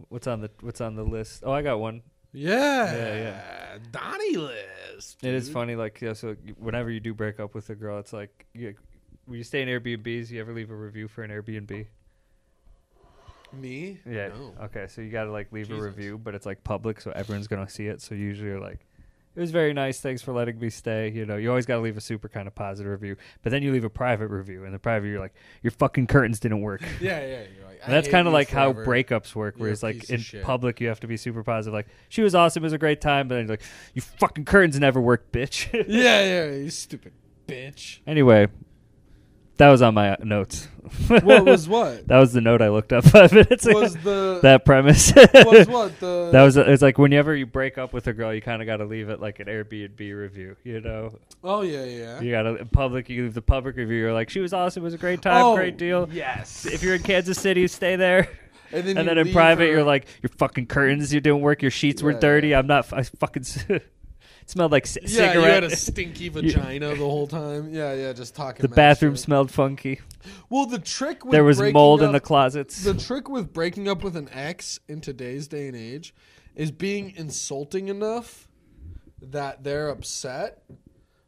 What's on the list? Oh, I got one. Yeah. Donnie list. It is dude. funny, like, yeah, so whenever you do break up with a girl, it's like, when you stay in Airbnbs, you ever leave a review for an Airbnb? Me? Yeah. No. Okay, so you got to, like, leave a Jesus. review, but it's, like, public, so everyone's going to see it. So usually you're like, it was very nice. Thanks for letting me stay. You know, you always got to leave a super kind of positive review. But then you leave a private review, and the private you're like, your fucking curtains didn't work. Yeah. You're like, And that's kind of like how forever. breakups work, You're where a it's like piece of in shit. public you have to be super positive. Like, she was awesome, it was a great time, but then you're like, you fucking curtains never work, bitch. Yeah, you stupid bitch. Anyway, that was on my notes. What was what? That was the note I looked up 5 minutes ago. Was the That premise. was what the That was it's like whenever you break up with a girl, you kind of got to leave it like an Airbnb review, you know. Oh yeah. You got to in public. You leave the public review. You're like, she was awesome. It was a great time. Great deal. Yes. If you're in Kansas City, stay there. And And you then in leave private, her- you're like, your fucking curtains, you didn't work. Your sheets were Yeah, dirty. yeah. I'm not. I fucking smelled like yeah, cigarette. you had a stinky vagina the whole time. Yeah, just talking. The mad bathroom shit. smelled funky. Well, the trick with There was breaking mold in up- the closets. The trick with breaking up with an ex in today's day and age is being insulting enough that they're upset,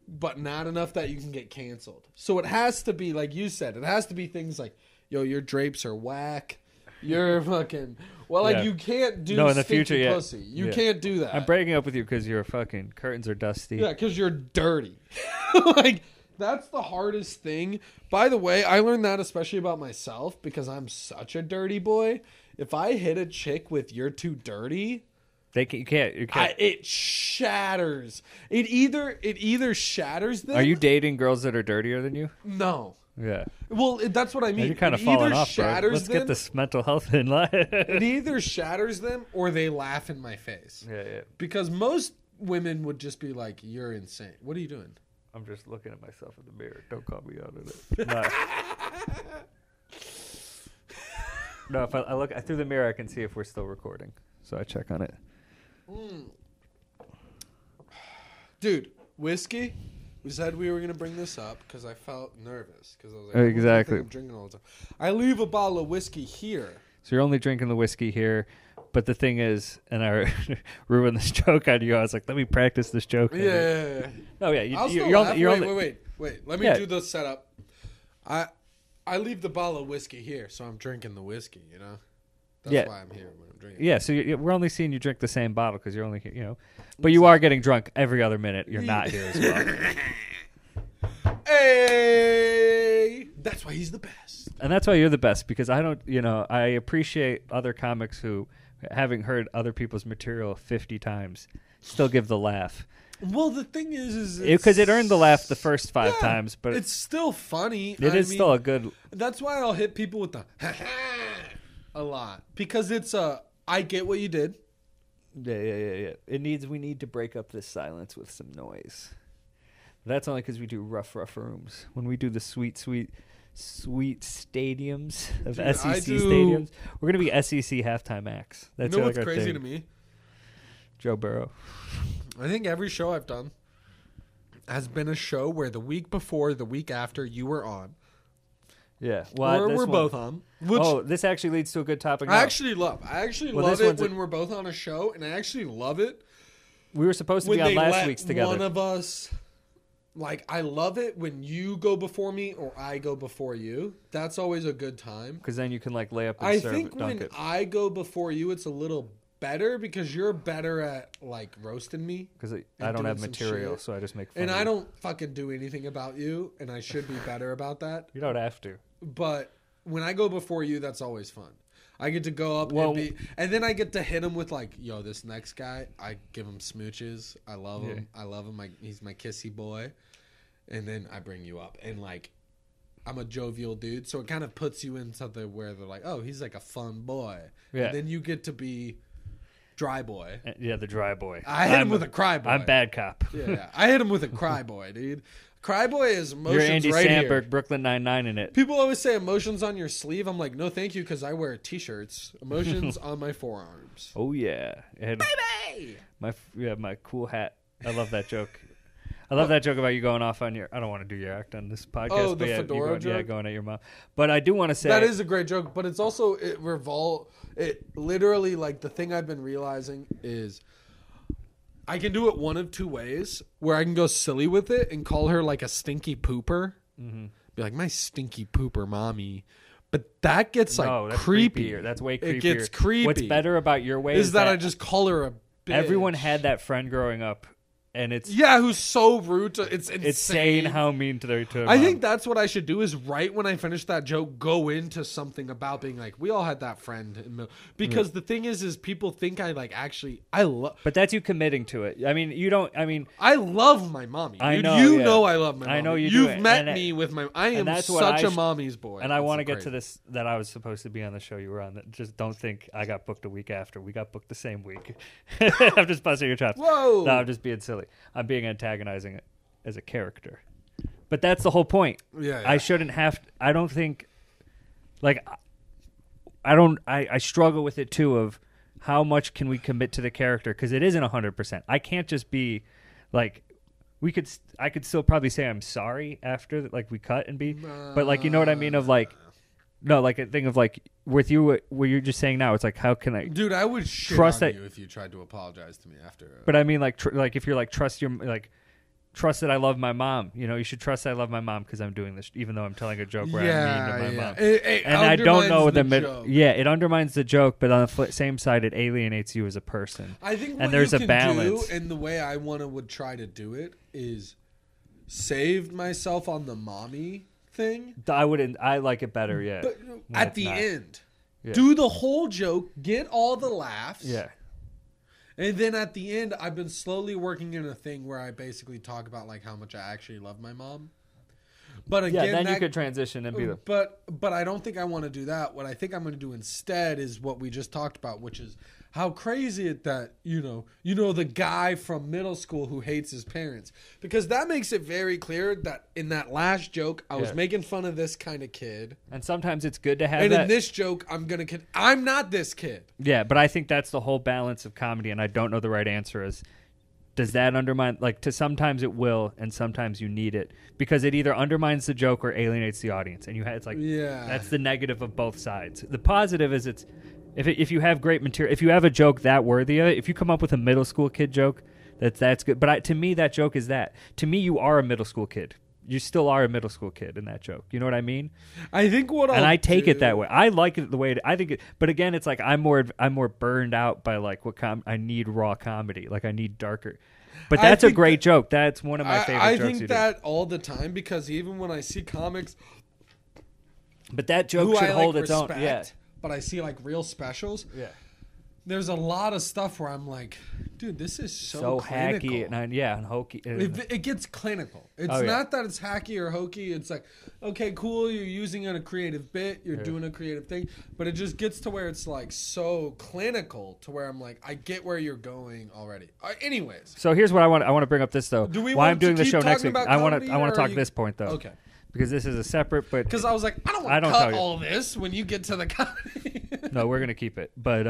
but not enough that you can get canceled. So it has to be, like you said, it has to be things like, yo, your drapes are whack. You're fucking... Well, like, Yeah. you can't do No, in the stinky future, yeah. pussy. You Yeah. can't do that. I'm breaking up with you because your fucking curtains are dusty. Yeah, because you're dirty. Like, that's the hardest thing. By the way, I learned that especially about myself because I'm such a dirty boy. If I hit a chick with "you're too dirty," You can't. it shatters. It either shatters them. Are you dating girls that are dirtier than you? No. Yeah. Well, that's what I mean. You're kind of It falling either off, bro. shatters Let's them, get this mental health in line. It either shatters them or they laugh in my face. Yeah. Because most women would just be like, "You're insane. What are you doing?" I'm just looking at myself in the mirror. Don't call me out on it. No. No, if I look through the mirror, I can see if we're still recording. So I check on it. Dude, whiskey. We said we were gonna bring this up because I felt nervous because I was like, "What do you think Exactly. I'm drinking all the time." I leave a bottle of whiskey here. So you're only drinking the whiskey here. But the thing is, and I ruined this joke on you. I was like, let me practice this joke. Yeah. Oh, yeah. I'll still You're laugh. only, you're only, Wait. Let me Yeah. do the setup. I leave the bottle of whiskey here, so I'm drinking the whiskey. You know, that's Yeah. why I'm here when I'm drinking. Yeah, so we're only seeing you drink the same bottle because you're only, but you are getting drunk every other minute. You're not here as well. Hey, that's why he's the best. And that's why you're the best, because I don't, I appreciate other comics who, having heard other people's material 50 times, still give the laugh. Well, the thing is Because it earned the laugh the first 5 Yeah, times, but it's still funny. it is still a good. That's why I'll hit people with the a lot, because it's I get what you did. Yeah. We need to break up this silence with some noise. That's only because we do rough rooms. When we do the sweet stadiums of Dude, SEC I do- stadiums, we're gonna be SEC halftime acts. That's You know like what's our crazy thing. to me? Joe Burrow. I think every show I've done has been a show where the week before, the week after, you were on. Yeah, Or this we're one- both on. Which this actually leads to a good topic. I now. actually love. I actually Well, love this it one's when we're both on a show, and I actually love it We were supposed to when be on they last let week's together. one of us. Like, I love it when you go before me or I go before you. That's always a good time. Because then you can lay up and I serve think it, dunk when it. I go before you, it's a little better because you're better at like roasting me. Because I and don't have doing some material, shit. so I just make fun And of I you. don't fucking do anything about you, and I should be better about that. You don't have to. But when I go before you, that's always fun. I get to go up Well- and then I get to hit him with like, yo, this next guy, I give him smooches. I love him. I love him. He's my kissy boy. And then I bring you up. And like, I'm a jovial dude. So it kind of puts you in something where they're like, oh, he's like a fun boy. Yeah. And then you get to be dry boy. Yeah, the dry boy. I hit him with a cry boy. I'm bad cop. Yeah. I hit him with a cry boy, dude. Cry boy is emotions You're Andy right Samberg, here. Brooklyn Nine-Nine in it. People always say emotions on your sleeve. I'm like, no, thank you, because I wear t-shirts. Emotions on my forearms. Oh yeah, and Baby! my cool hat. I love that joke. I love that joke about you going off on your. I don't want to do your act on this podcast. Oh, but the yeah, fedora you joke? going at your mom. But I do want to say That is a great joke, but it's also, it literally, like, the thing I've been realizing is I can do it one of two ways, where I can go silly with it and call her, like, a stinky pooper. Mm-hmm. Be like, my stinky pooper mommy. But that gets, like, no, that's creepy. creepier. That's way creepier. It gets creepy. What's better about your way is that I just call her a bitch. everyone had that friend growing up, and it's Yeah, who's so rude to it's insane. it's saying how mean to their I mom. think that's what I should do is right when I finish that joke, go into something about being like, we all had that friend. Because the thing is people think I like actually, I love. But that's you committing to it. I mean, you don't. I mean, I love my mommy. I Dude. know, You yeah. know I love my mommy. I know you do. You've met And me with my. I am that's what such I a sh- mommy's boy. and I want to It's get great. to this that I was supposed to be on the show you were on. That just don't think I got booked a week after. We got booked the same week. I'm just busting your chops. Whoa. No, I'm just being silly. I'm being antagonizing it as a character. But that's the whole point. Yeah, yeah. I shouldn't have. I don't think. Like, I don't. I struggle with it too. Of how much can we commit to the character, because it isn't 100%. I can't just be like. I could still probably say I'm sorry after like we cut and be, but like you know what I mean of like, no, like a thing of like with you what you're just saying now. It's like how can I? Dude, I would shit Trust on that- you if you tried to apologize to me after. But I mean like like if you're like trust that I love my mom. You know, you should trust that I love my mom because I'm doing this, even though I'm telling a joke where I'm mean to my mom. It And I don't know undermines joke. Yeah, it undermines the joke, but on the same side, it alienates you as a person. I think and what there's you a can balance. do, and the way I would try to do it is save myself on the mommy thing. I wouldn't. I like it better. Yeah, But when at it's the not. end, Yeah. do the whole joke, get all the laughs. Yeah. And then at the end, I've been slowly working in a thing where I basically talk about like how much I actually love my mom. But again, Yeah, then you that- could transition and be like, but I don't think I want to do that. What I think I'm going to do instead is what we just talked about, which is how crazy it that you know the guy from middle school who hates his parents, because that makes it very clear that in that last joke I was Yeah. making fun of this kind of kid, and sometimes it's good to have and that. in this joke I'm not this kid. Yeah, but I think that's the whole balance of comedy, and I don't know the right answer is. Does that undermine, like, to sometimes it will, and sometimes you need it, because it either undermines the joke or alienates the audience, and it's like, Yeah. that's the negative of both sides. The positive is if you have great material, if you have a joke that worthy of it, if you come up with a middle school kid joke, that's good. But to me, that joke is that. To me, you are a middle school kid. You still are a middle school kid in that joke. You know what I mean? I think And I take it that way. I like it the way I think it. But again, it's like I'm more burned out by like I need raw comedy. Like I need darker. But I that's a think great joke. That's one of my favorite I jokes. think you that all the time, because even when I see comics do. But that joke who should I hold like its own. respect, Yeah. but I see like real specials. Yeah. There's a lot of stuff where I'm like, dude, this is so clinical. hacky and hokey. It gets clinical. It's Oh, yeah. not that it's hacky or hokey. It's like, okay, cool, you're using it in a creative bit, you're doing a creative thing, but it just gets to where it's like so clinical to where I'm like, I get where you're going already. Anyways, So here's what I want. I want to bring up this though. Do we Why want I'm doing to the keep show next talking week. about I want comedy, to or talk you- this point though. okay. Because this is a separate. But Because I was like, I don't I want to don't cut tell you. all this when you get to the comedy. no, we're gonna keep it. But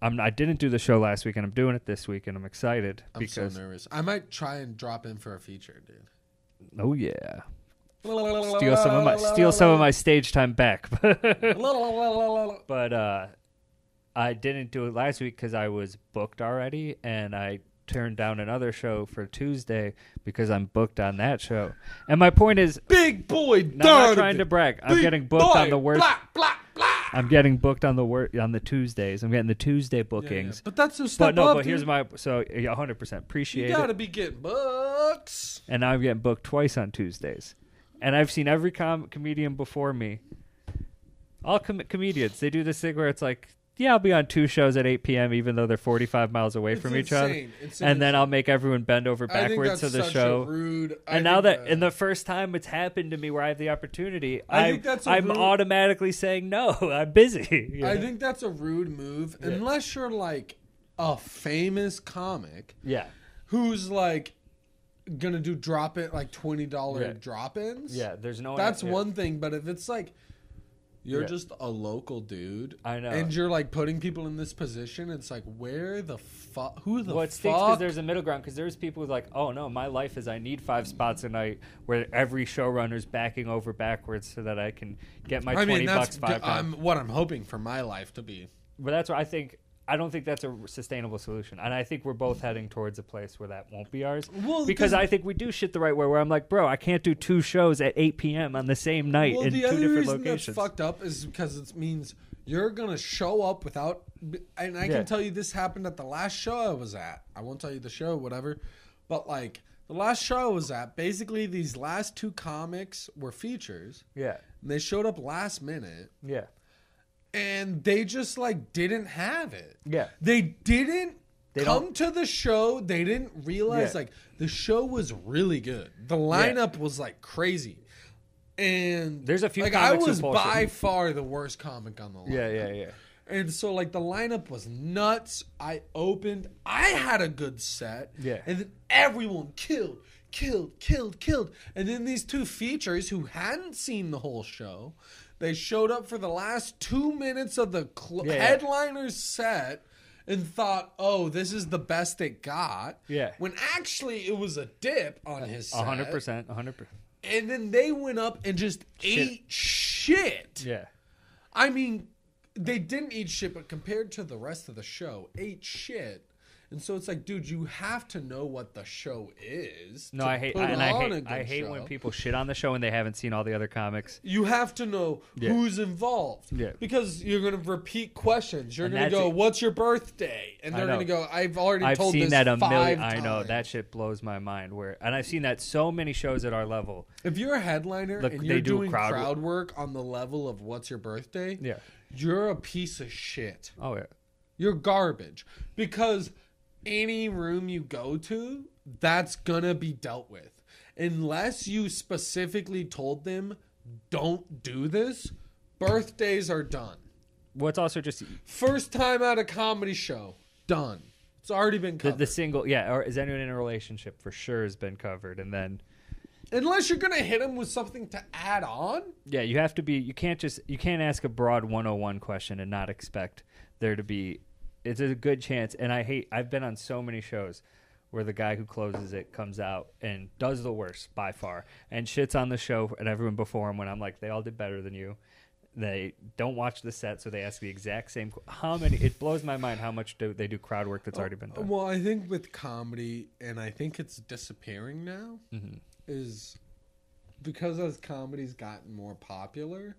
I didn't do the show last week, and I'm doing it this week, and I'm excited I'm because so nervous. I might try and drop in for a feature, dude. oh yeah. Steal some of my stage time back. But I didn't do it last week because I was booked already, and I turned down another show for Tuesday because I'm booked on that show. And my point is, Big boy, I'm not trying to brag. I'm Big getting booked boy, on the worst. Blah, blah, blah. I'm getting booked on the Tuesdays. I'm getting the Tuesday bookings. But that's a step But up, but here's dude. my 100% You appreciate gotta it. be getting books. And now I'm getting booked twice on Tuesdays. And I've seen every comedian before me. All comedians, they do this thing where it's like, yeah, I'll be on 2 shows at 8 p.m. even though they're 45 miles away from each other. And then I'll make everyone bend over backwards to the show. And now that, and the first time it's happened to me where I have the opportunity, I'm automatically saying, no, I'm busy. You know? I think that's a rude move. Yeah. Unless you're like a famous comic. Yeah. Who's like going to do like $20 drop-ins. Yeah, there's no... That's one thing, but if it's like... You're Yeah. just a local dude. I know. And you're like putting people in this position. It's like, where the fuck? Who the Well, it fuck? stinks because there's a middle ground. Because there's people who's like, oh no, my life is I need 5 spots a night where every showrunner's backing over backwards so that I can get my $20 that's 5 times. what I'm hoping for my life to be. But that's what I think. I don't think that's a sustainable solution. And I think we're both heading towards a place where that won't be ours. Well, because I think we do shit the right way where I'm like, bro, I can't do 2 shows at 8 p.m. on the same night in 2 different reason locations. that's fucked up is because it means you're going to show up without... And I can tell you this happened at the last show I was at. I won't tell you the show, whatever. But like, the last show I was at, basically these last 2 comics were features. Yeah. And they showed up last minute. Yeah. And they just like didn't have it. Yeah. They didn't They come to the show. They didn't realize like the show was really good. The lineup was like crazy. And there's a few like I comics was who bullshit. by far the worst comic on the lineup. Yeah. And so like the lineup was nuts. I had a good set. Yeah. And then everyone killed. And then these 2 features who hadn't seen the whole show, they showed up for the last 2 minutes of the headliner's set and thought, oh, this is the best it got. Yeah. When actually it was a dip on his set. 100%. And then they went up and just ate shit. Yeah. I mean, they didn't eat shit, but compared to the rest of the show, ate shit. And so it's like, dude, you have to know what the show is. No, I hate when people shit on the show and they haven't seen all the other comics. You have to know who's involved. Yeah. Because you're going to repeat questions. You're And going to go, what's your birthday? And they're going to go, I've told seen this that a 5 million. times. I know that shit blows my mind. And I've seen that so many shows at our level. If you're a headliner and you're doing crowd work on the level of what's your birthday, you're a piece of shit. Oh yeah. You're garbage. Because any room you go to, that's gonna be dealt with. Unless you specifically told them, don't do this, birthdays are done. What's also just... First time at a comedy show, done. It's already been covered. The single, or is anyone in a relationship for sure has been covered. And then... Unless you're gonna hit them with something to add on. Yeah, you have to be... You can't ask a broad 101 question and not expect there to be... It's a good chance, and I've been on so many shows where the guy who closes it comes out and does the worst by far and shits on the show and everyone before him when I'm like, they all did better than you. They don't watch the set, so they ask the exact same... it blows my mind how much they do crowd work that's already been done. Well, I think with comedy, and I think it's disappearing now, is because as comedy's gotten more popular,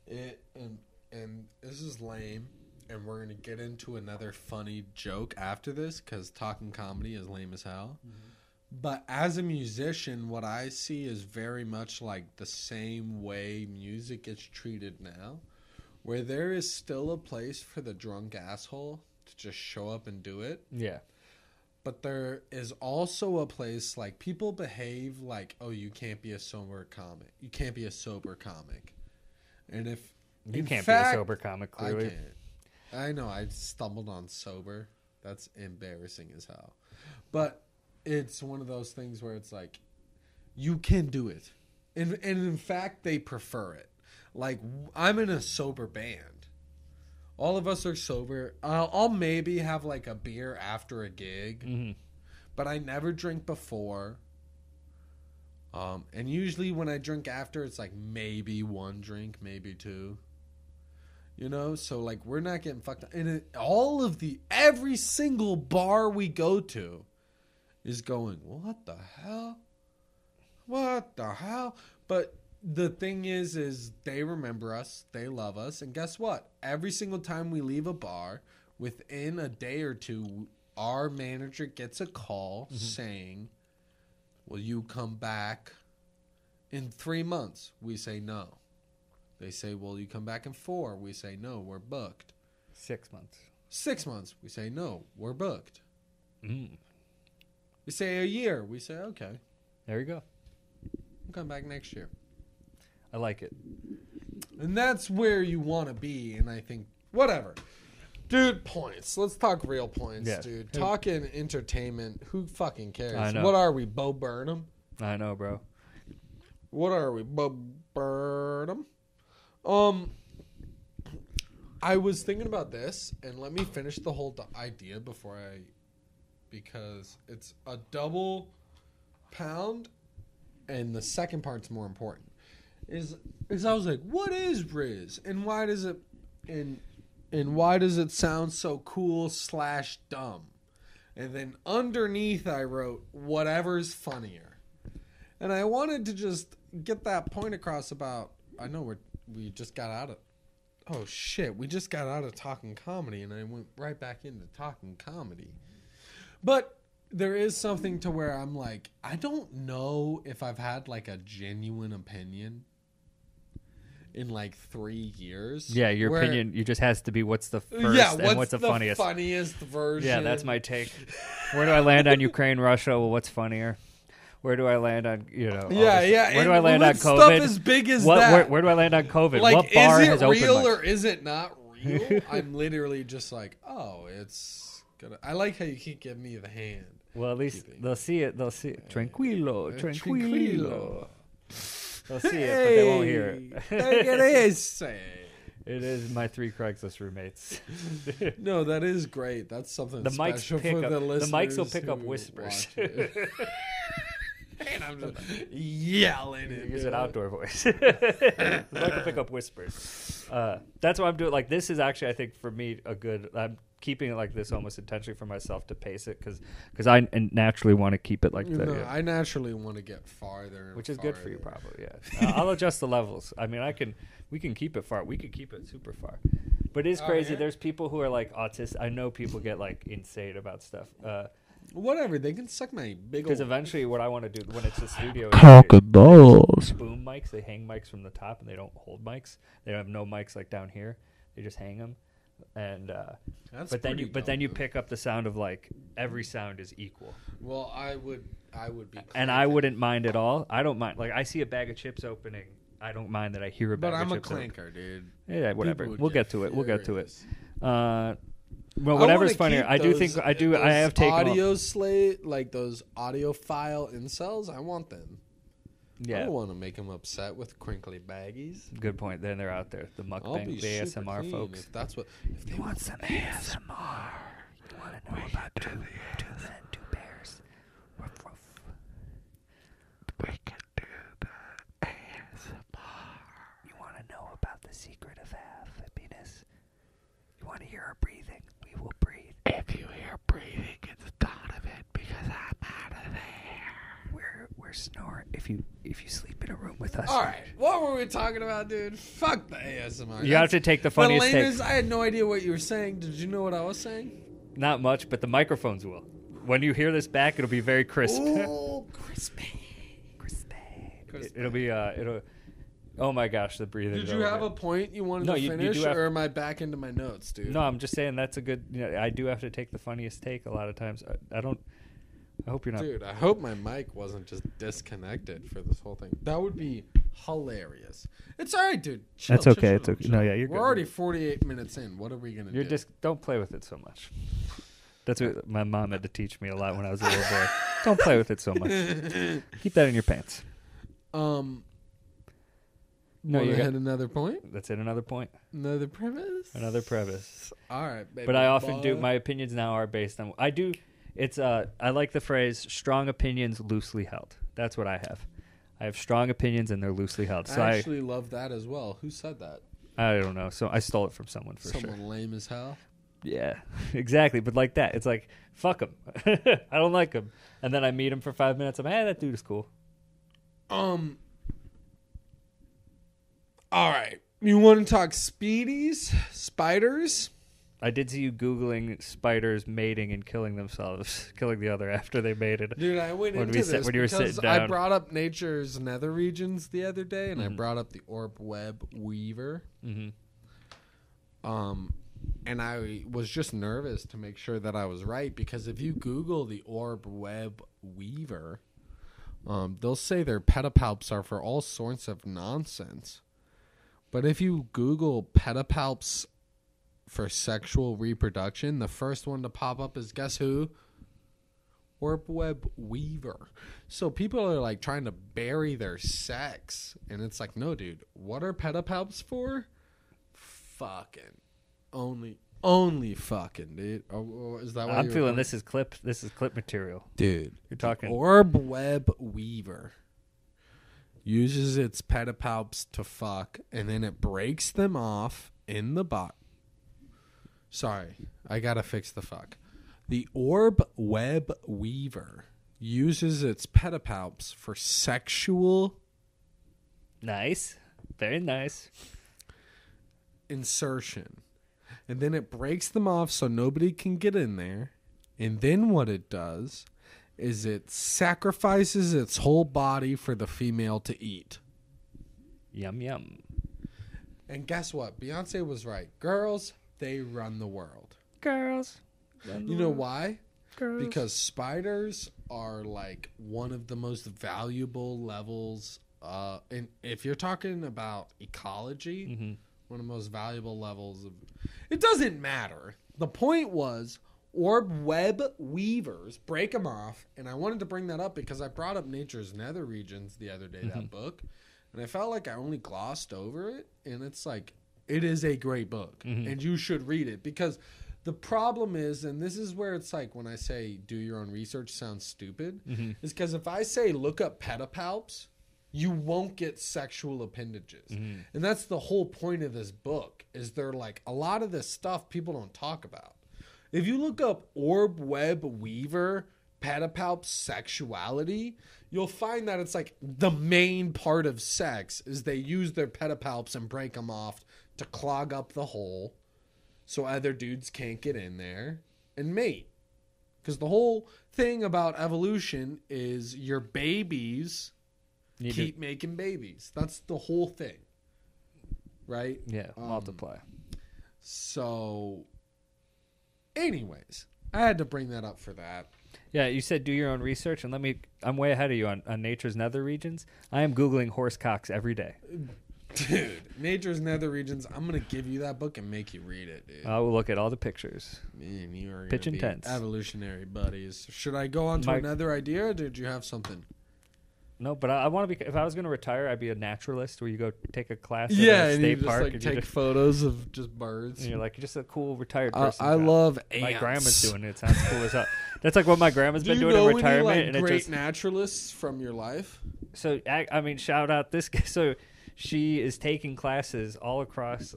and this is lame, and we're going to get into another funny joke after this because talking comedy is lame as hell. But as a musician, what I see is very much like the same way music is treated now, where there is still a place for the drunk asshole to just show up and do it. Yeah. But there is also a place like people behave like, oh, you can't be a sober comic. You can't be a sober comic. And if You can't be a sober comic, clearly. I can't. I know, I stumbled on sober. That's embarrassing as hell. But it's one of those things where it's like, you can do it. And in fact, they prefer it. Like, I'm in a sober band. All of us are sober. I'll maybe have like a beer after a gig. But I never drink before. And usually when I drink after, it's like maybe 1 drink, maybe 2. You know, so like we're not getting fucked up. And every single bar we go to is going, what the hell? But the thing is they remember us, they love us, and guess what? Every single time we leave a bar, within a day or two, our manager gets a call saying, will you come back in 3 months? We say no. They say, will you come back in 4? We say no, we're booked. 6 months. 6 months, we say no, we're booked. Mm. We say a year, we say okay, There you go. we'll come back next year. I like it. And that's where you want to be, and I think, whatever. Dude, points. Let's talk real points, Yeah. dude. Talking entertainment, who fucking cares? I know. What are we, Bo Burnham? I know, bro. What are we, Bo Burnham? I was thinking about this, and let me finish the whole idea because it's a double pound, and the second part's more important. Is I was like, what is Riz, and why does it sound so cool / dumb? And then underneath I wrote, whatever's funnier. And I wanted to just get that point across about, I know we just got out of, oh shit, we just got out of talking comedy, and I went right back into talking comedy. But there is something to where I'm like, I don't know if I've had like a genuine opinion in like 3 years. Yeah, your opinion, you just has to be what's the first and what's the funniest version. Yeah, that's my take. Where do I land on Ukraine, Russia? Well, what's funnier? Where do I land on, all Yeah, this- yeah. Where do I land on stuff COVID? as big as that? Where do I land on COVID? Like, what bar is has it open real mics? or is it not real? I'm literally just like, oh, it's gonna. I like how you keep giving me the hand. Well, at least Keeping. they'll see it. They'll see it. Tranquilo, tranquilo. Tranquilo. They'll see it, but they won't hear it. Take it easy. It is my 3 Craigslist roommates. No, that is great. That's something The mics special pick for up- the the listeners. mics will pick up who whispers. watch it. And I'm just yelling. Use an outdoor voice. The mic will pick up whispers. That's what I'm doing. Like, this is actually, I think, for me, a good. I'm keeping it like this almost intentionally for myself to pace it because I naturally want to keep it like that. No, I naturally want to get farther, and Which is good for you, farther. probably. Yeah, I'll adjust the levels. I mean, we can keep it far. We could keep it super far. But it is Oh, crazy. yeah? There's people who are like autistic. I know people get like insane about stuff. Whatever, they can suck my big Because old. eventually, what I want to do when it's a studio, Crocodiles. boom mics. They hang mics from the top, and they don't hold mics. They have no mics like down here. They just hang them, and That's but then you pretty then you dumb, pick up the sound of like every sound is equal, though. Well, I would be. and I wouldn't mind at all. I don't mind. Like I see a bag of chips opening. I don't mind that I hear a bag But of I'm a chips. opening. clanker, dude. Yeah, whatever. People would We'll get to it. We'll get to furious. it. Well, I whatever's wanna funnier. keep I do those- think I do. I those have taken. audio slate, like those audiophile incels. I want them. I Yeah, don't want to make them upset with crinkly baggies. good point. Then they're out there. The I'll mukbang, be the super ASMR clean folks. if that's what. If they want some ASMR. You want to know about two men, 2 bears? Woof, woof. We can do the ASMR. You want to know about the secret of happiness? You want to hear our breathing? We will breathe. If you hear breathing, it's Donovan because I'm out of there. We're snoring. If you sleep in a room with us, All right, what were we talking about, dude? Fuck the ASMR. you have to take the funniest the take. lamest, I had no idea what you were saying. Did you know what I was saying? Not much, but the microphones will. When you hear this back, it'll be very crisp. Ooh, crispy. It'll be it'll. Oh my gosh, the breathing. Did you have a point you wanted No, to you finish, do have- or am I back into my notes, dude? No, I'm just saying that's a good. I do have to take the funniest take a lot of times. I don't. I hope you're not. Dude, I hope my mic wasn't just disconnected for this whole thing. That would be hilarious. It's all right, dude. Chill, That's chill, okay, chill, it's okay. chill. No, yeah, you're We're good. already 48 minutes in. What are we gonna You're do? just don't play with it so much. That's what my mom had to teach me a lot when I was a little boy. Don't play with it so much. Keep that in your pants. No, you you had got. another point, That's it. Another point. another premise, Another premise. All right, baby. But I often do. boy. My opinions now are based on. I do. It's. I like the phrase "strong opinions loosely held." That's what I have. I have strong opinions and they're loosely held. So I actually love that as well. Who said that? I don't know. So I stole it from someone for Someone sure. lame as hell. Yeah, exactly. But like that, it's like fuck him. I don't like him, and then I meet him for 5 minutes. I'm that dude is cool. All right. You want to talk speedies? Spiders? I did see you Googling spiders mating and killing themselves, killing the other after they mated. Dude, I went When into we sat- this when you were because sitting I down. brought up Nature's Nether Regions the other day, and I Mhm. brought up the Orb Web Weaver. Mm-hmm. And I was just nervous to make sure that I was right, because if you Google the Orb Web Weaver, they'll say their pedipalps are for all sorts of nonsense. But if you Google pedipalps for sexual reproduction, the first one to pop up is, guess who? Orb Web Weaver. So people are like trying to bury their sex, and it's like, no, dude, what are pedipalps for? Fucking only fucking, dude. Oh, is that why I'm you're feeling going? this is clip material. Dude, You're talking. Orb Web Weaver uses its pedipalps to fuck, and then it breaks them off in the butt. Sorry, I gotta fix the fuck. The Orb Web Weaver uses its pedipalps for sexual Nice. Very nice. insertion. And then it breaks them off so nobody can get in there. And then what it does is it sacrifices its whole body for the female to eat. Yum, yum. And guess what? Beyonce was right. Girls, they run the world. Girls. You know why? Girls. Because spiders are like one of the most valuable levels. And if you're talking about ecology, Mm-hmm. one of the most valuable levels of. It doesn't matter. The point was, Orb Web Weavers break them off, and I wanted to bring that up because I brought up Nature's Nether Regions the other day, that book, and I felt like I only glossed over it, and it's like, it is a great book, and you should read it, because the problem is, and this is where it's like when I say do your own research sounds stupid, is because if I say look up pedipalps, you won't get sexual appendages. And that's the whole point of this book, is they're like, a lot of this stuff people don't talk about. If you look up Orb Web Weaver pedipalp sexuality, you'll find that it's like the main part of sex is they use their pedipalps and break them off to clog up the hole so other dudes can't get in there and mate. Because the whole thing about evolution is your babies keep making babies. That's the whole thing. Right? Yeah, multiply. So, anyways, I had to bring that up for that. Yeah, you said do your own research, and I'm way ahead of you on Nature's Nether Regions. I am Googling horse cocks every day. Dude, Nature's Nether Regions, I'm going to give you that book and make you read it, dude. I will look at all the pictures. Man, you are Pitch going to be intense. evolutionary buddies. Should I go on to another idea, or did you have something? No, but I want to be. If I was going to retire, I'd be a naturalist, where you go take a class at Yeah, a and you state just park, like and take photos of just birds. you're like, you're just a cool retired person. I love ants. My grandma's doing it. It sounds cool as hell. That's like what my grandma's Do been you doing know in retirement, any, like, and it great just. naturalists from your life? So I mean, shout out this guy. So she is taking classes all across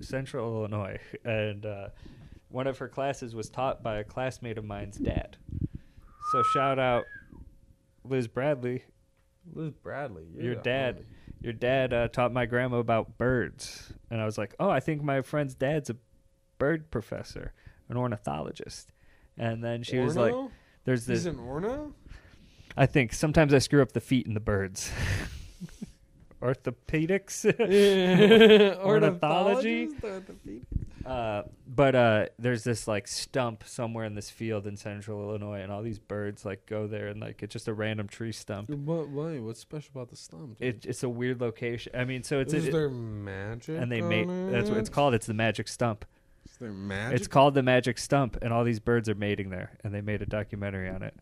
Central Illinois, and one of her classes was taught by a classmate of mine's dad. So shout out Liz Bradley. Liz Bradley. Your dad taught my grandma about birds, and I was like, oh, I think my friend's dad's a bird professor, an ornithologist. And then she was like, there's this. He's an orno? I think sometimes I screw up the feet in the birds. Orthopedics. Ornithology. But there's this like stump somewhere in this field in Central Illinois, and all these birds like go there, and like it's just a random tree stump. Why? What's special about the stump? It's a weird location. I mean, so it's Is there magic? and they on mate. That's what it's it? called. It's the magic stump. Is there magic? It's called the magic stump, and all these birds are mating there, and they made a documentary on it.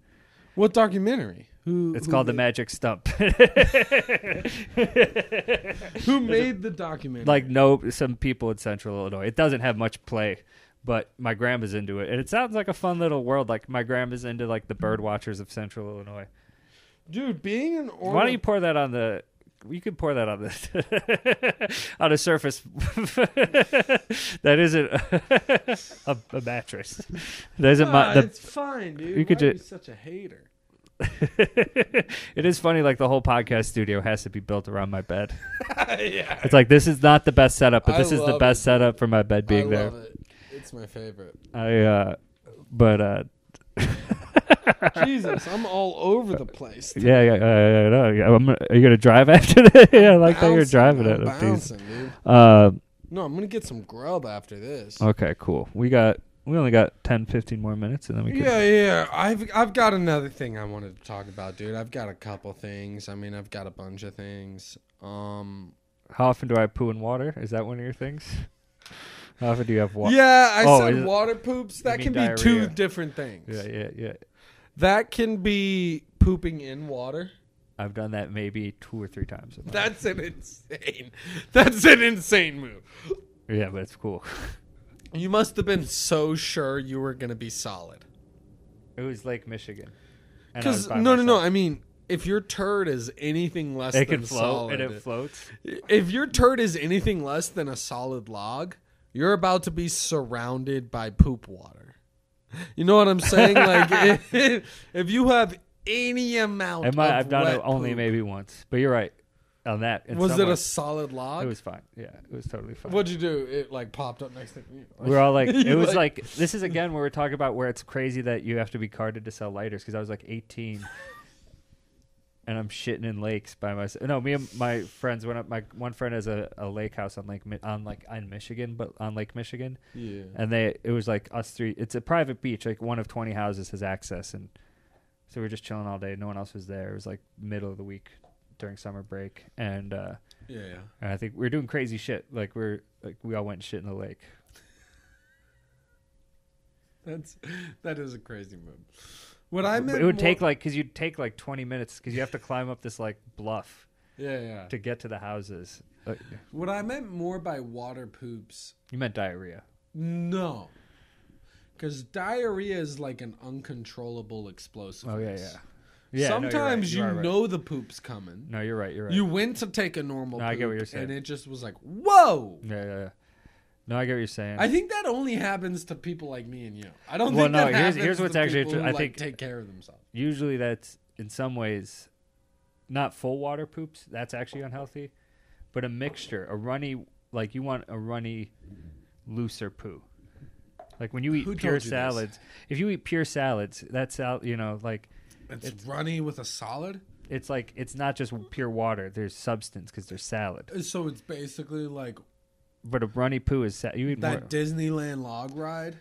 What documentary? It's called the magic stump. Who made the documentary? Like some people in Central Illinois. It doesn't have much play, but my grandma's into it, and it sounds like a fun little world. Like my grandma's into like the bird watchers of Central Illinois. Dude, being an orno. Why don't you pour that on the? You could pour that on the on a surface that isn't a mattress. That isn't it's fine, dude. You could Why are you just such a hater? It is funny, like the whole podcast studio has to be built around my bed. Yeah. It's like, this is not the best setup, but I this is the love best it, setup for my bed I being there. love it. It's my favorite. Jesus, I'm all over the place. Yeah, I know. Are you gonna drive after that? Yeah, I like that you're driving I'm it. bouncing, dude. No, I'm gonna get some grub after this. Okay, cool. We only got 10, 15 more minutes, and then we can. Yeah. I've got another thing I wanted to talk about, dude. I've got a couple things. I mean, I've got a bunch of things. How often do I poo in water? Is that one of your things? How often do you have water? Yeah, I Oh, said water poops. That mean can be two diarrhea? different things. Yeah. That can be pooping in water. I've done that maybe 2 or 3 times. In my life. That's an insane move. Yeah, but it's cool. You must have been so sure you were gonna be solid. It was Lake Michigan. And I was Because by no. myself. I mean, if your turd is anything less It than can float solid, and it floats. if your turd is anything less than a solid log, you're about to be surrounded by poop water. You know what I'm saying? Like, if you have any amount of I've done wet it only poop, maybe once, but you're right on that. in Was some it a ways, solid log? It was fine. Yeah, it was totally fine. What'd you do? It like popped up next to me. We were all like, it You was like, this is again where we're talking about where it's crazy that you have to be carded to sell lighters, because I was like 18 and I'm shitting in lakes by myself. No, me and my friends went up. My one friend has a lake house on Michigan, but on Lake Michigan. Yeah. And it was like us three. It's a private beach. Like one of 20 houses has access. And so we were just chilling all day. No one else was there. It was like middle of the week during summer break. And, Yeah. and I think we were doing crazy shit. Like we all went and shit in the lake. That is a crazy move. What I meant It would more- take like, because you'd take like 20 minutes because you have to climb up this like bluff Yeah. to get to the houses. What I meant more by water poops. You meant diarrhea. No. Because diarrhea is like an uncontrollable explosive. Oh, yeah. Yeah, Sometimes no, you're right. you know the poop's coming. No, you're right. You're right. You went to take a normal No, poop, I get what you're saying. and it just was like, whoa! Yeah. No, I get what you're saying. I think that only happens to people like me and you. I don't Well, think no, that happens here's what's to actually people true. who, I like, think- take care of themselves. Usually that's in some ways not full water poops. That's actually unhealthy. But a mixture, a runny, like you want a runny, looser poo. Like when you eat Who pure told you this? salads, if you eat pure salads, that's out, like It's runny with a solid? it's like it's not just pure water. There's substance because there's salad. So it's basically like But a runny poo is you eat more. that Disneyland log ride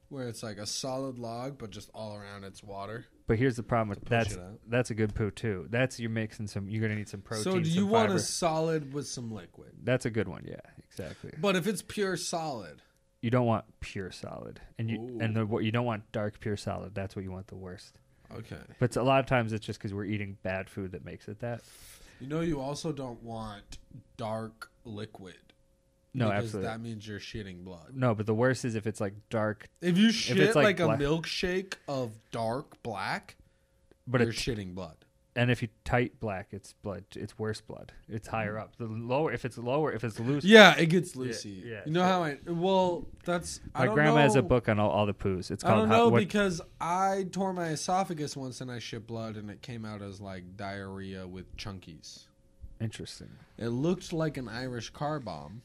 where it's like a solid log, but just all around it's water. But here's the problem with push it out. that's a good poo too. That's you're mixing some. You're gonna need some protein. So do some you want fiber. a solid with some liquid? That's a good one. Yeah, exactly. But if it's pure solid, You don't want pure solid, and Ooh. what you don't want dark pure solid. That's what you want the worst. okay. But a lot of times it's just because we're eating bad food that makes it that. You know, you also don't want dark liquid. No, because absolutely. that means you're shitting blood. No, but the worst is if it's like dark, If you shit it's like, like a black- milkshake of dark black, but you're it's shitting blood. and if you tight black, it's blood. It's worse blood. It's higher up. The lower, if it's loose. Yeah, it gets loosey. yeah, you know so- how I? Well, that's I My don't grandma has a know- book on all the poos. It's I called don't How- know what- because I tore my esophagus once and I shit blood and it came out as like diarrhea with chunkies. Interesting. It looked like an Irish car bomb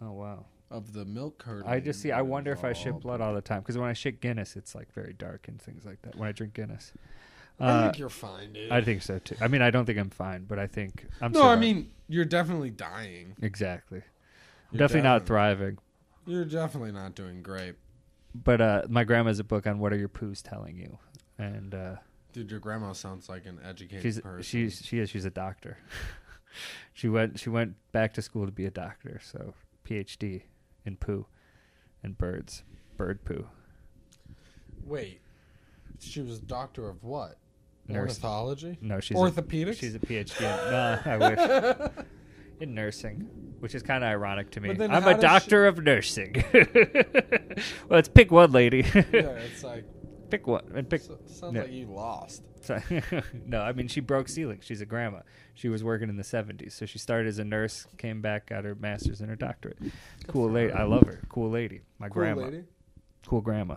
Oh wow. of the milk curdling. I just see. I wonder if I shit involved. blood all the time because when I shit Guinness, it's like very dark and things like that. When I drink Guinness, I think you're fine, dude. I think so too. I mean, I don't think I'm fine, but I think I'm. no, I surviving. mean you're definitely dying. exactly. You're Definitely not thriving. You're definitely not doing great, But my grandma has a book on what are your poos telling you, and dude. Your grandma sounds like an educated she's person. she's a doctor. she went back to school to be a doctor, so PhD in poo and bird poo. Wait, she was a doctor of what? Nurse. Ornithology? No, she's Orthopedics? She's a PhD. I wish. In nursing, which is kind of ironic to me. But then I'm how a does doctor of nursing. Well, it's pick one, lady. Yeah, it's like Pick one and pick. sounds Yeah. like you lost. No, I mean she broke ceilings. She's a grandma. She was working in the 70s, so she started as a nurse, came back, got her master's and her doctorate. Cool lady. I love her. Cool lady. My Cool grandma. lady. Cool grandma.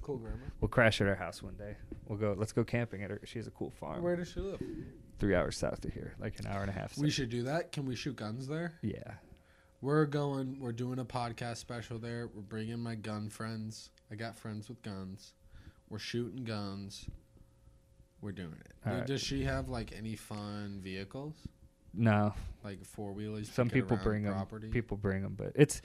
Cool grandma. We'll crash at her house one day. Let's go camping at her. She has a cool farm. Where does she live? 3 hours south of here, like an hour and a half. We should do that. Can we shoot guns there? Yeah. We're doing a podcast special there. We're bringing my gun friends. I got friends with guns. We're shooting guns. We're doing it. All right. Does she have like any fun vehicles? No. Like four-wheelers? Some people bring them. Property? People bring them, but it's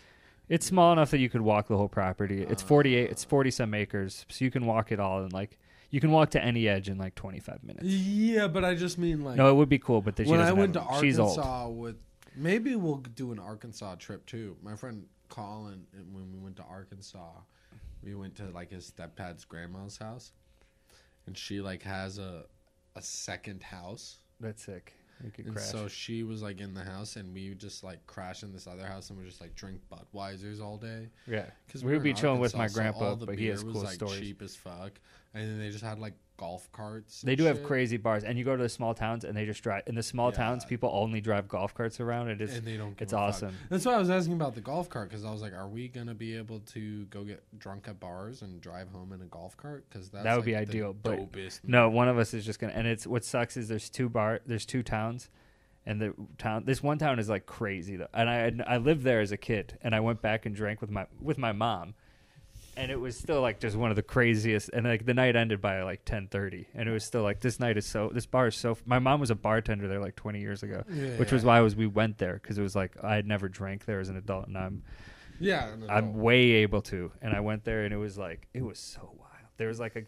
small enough that you could walk the whole property. It's 40 some acres, so you can walk it all, and like you can walk to any edge in like 25 minutes. Yeah, but I just mean like No, it would be cool, but when I went to she's old. Arkansas with, maybe we'll do an Arkansas trip too. My friend Colin, and when we went to Arkansas, we went to like his stepdad's grandma's house, and she like has a second house. That's sick. We could And crash. so she was like in the house, and we just like crash in this other house, and we just like drink Budweisers all day. Yeah, Because we would be chilling with my Arkansas, so grandpa, all the but he has beer cool was, like, stories. cheap as fuck, and then they just had like golf carts. They and do have shit. crazy bars, and you go to the small towns, and they just drive. In the small towns, Yeah. people only drive golf carts around. It is. And they don't. Give It's a fuck. awesome. That's why I was asking about the golf cart, because I was like, are we gonna be able to go get drunk at bars and drive home in a golf cart? Because That would like, be the ideal, but dopest No, move. one of us is just gonna. And it's what sucks is there's two towns, and this one town is like crazy though. And I lived there as a kid, and I went back and drank with my mom, and it was still like just one of the craziest. And like the night ended by like 10:30, and it was still like this bar is so. My mom was a bartender there like 20 years ago, which was why we went there, because it was like I had never drank there as an adult, and I'm way able to. And I went there, and it was so wild. There was like a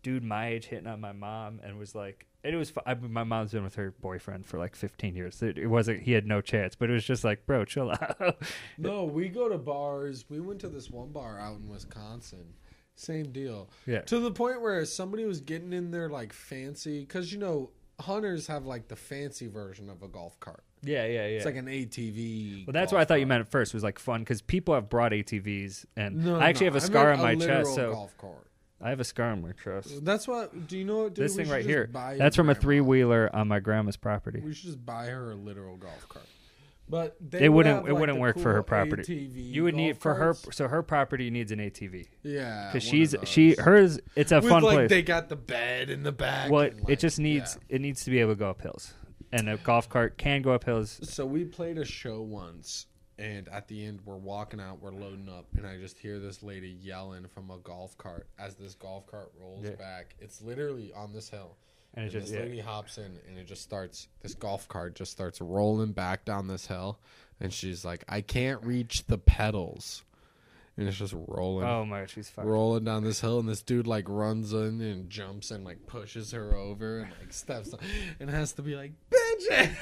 dude my age hitting on my mom, and was like, and it was. My mom's been with her boyfriend for like 15 years. It wasn't. He had no chance, but it was just like, bro, chill out. No, we go to bars. We went to this one bar out in Wisconsin. Same deal. Yeah. To the point where somebody was getting in there like fancy, because hunters have like the fancy version of a golf cart. Yeah. It's like an ATV. Well, that's golf what I thought you cart. meant at first. Was like fun because people have brought ATVs, and No, I actually have a scar on my literal chest. So golf cart. I have a scar on my chest. That's what. Do you know what? Dude, This we thing should right just here. buy your That's from a grandma. 3-wheeler on my grandma's property. We should just buy her a literal golf cart. But they It would wouldn't. have, It like, wouldn't the work for her cool property. ATV You would need golf for her. carts. So her property needs an ATV. Yeah, Because one of she's those. hers. It's a With, fun like, place. They got the bed in the back. Well, and, it like, just needs it needs to be able to go up hills, and a golf cart can go up hills. So we played a show once, and at the end we're walking out, we're loading up, and I just hear this lady yelling from a golf cart as this golf cart rolls Yeah. back. It's literally on this hill. And it just this lady hops in, and it just starts. This golf cart just starts rolling back down this hill, and she's like, "I can't reach the pedals," and it's just rolling. Oh my god, she's fucked. Rolling down this hill, and this dude like runs in and jumps and like pushes her over and like steps on, and has to be like, "Bitch,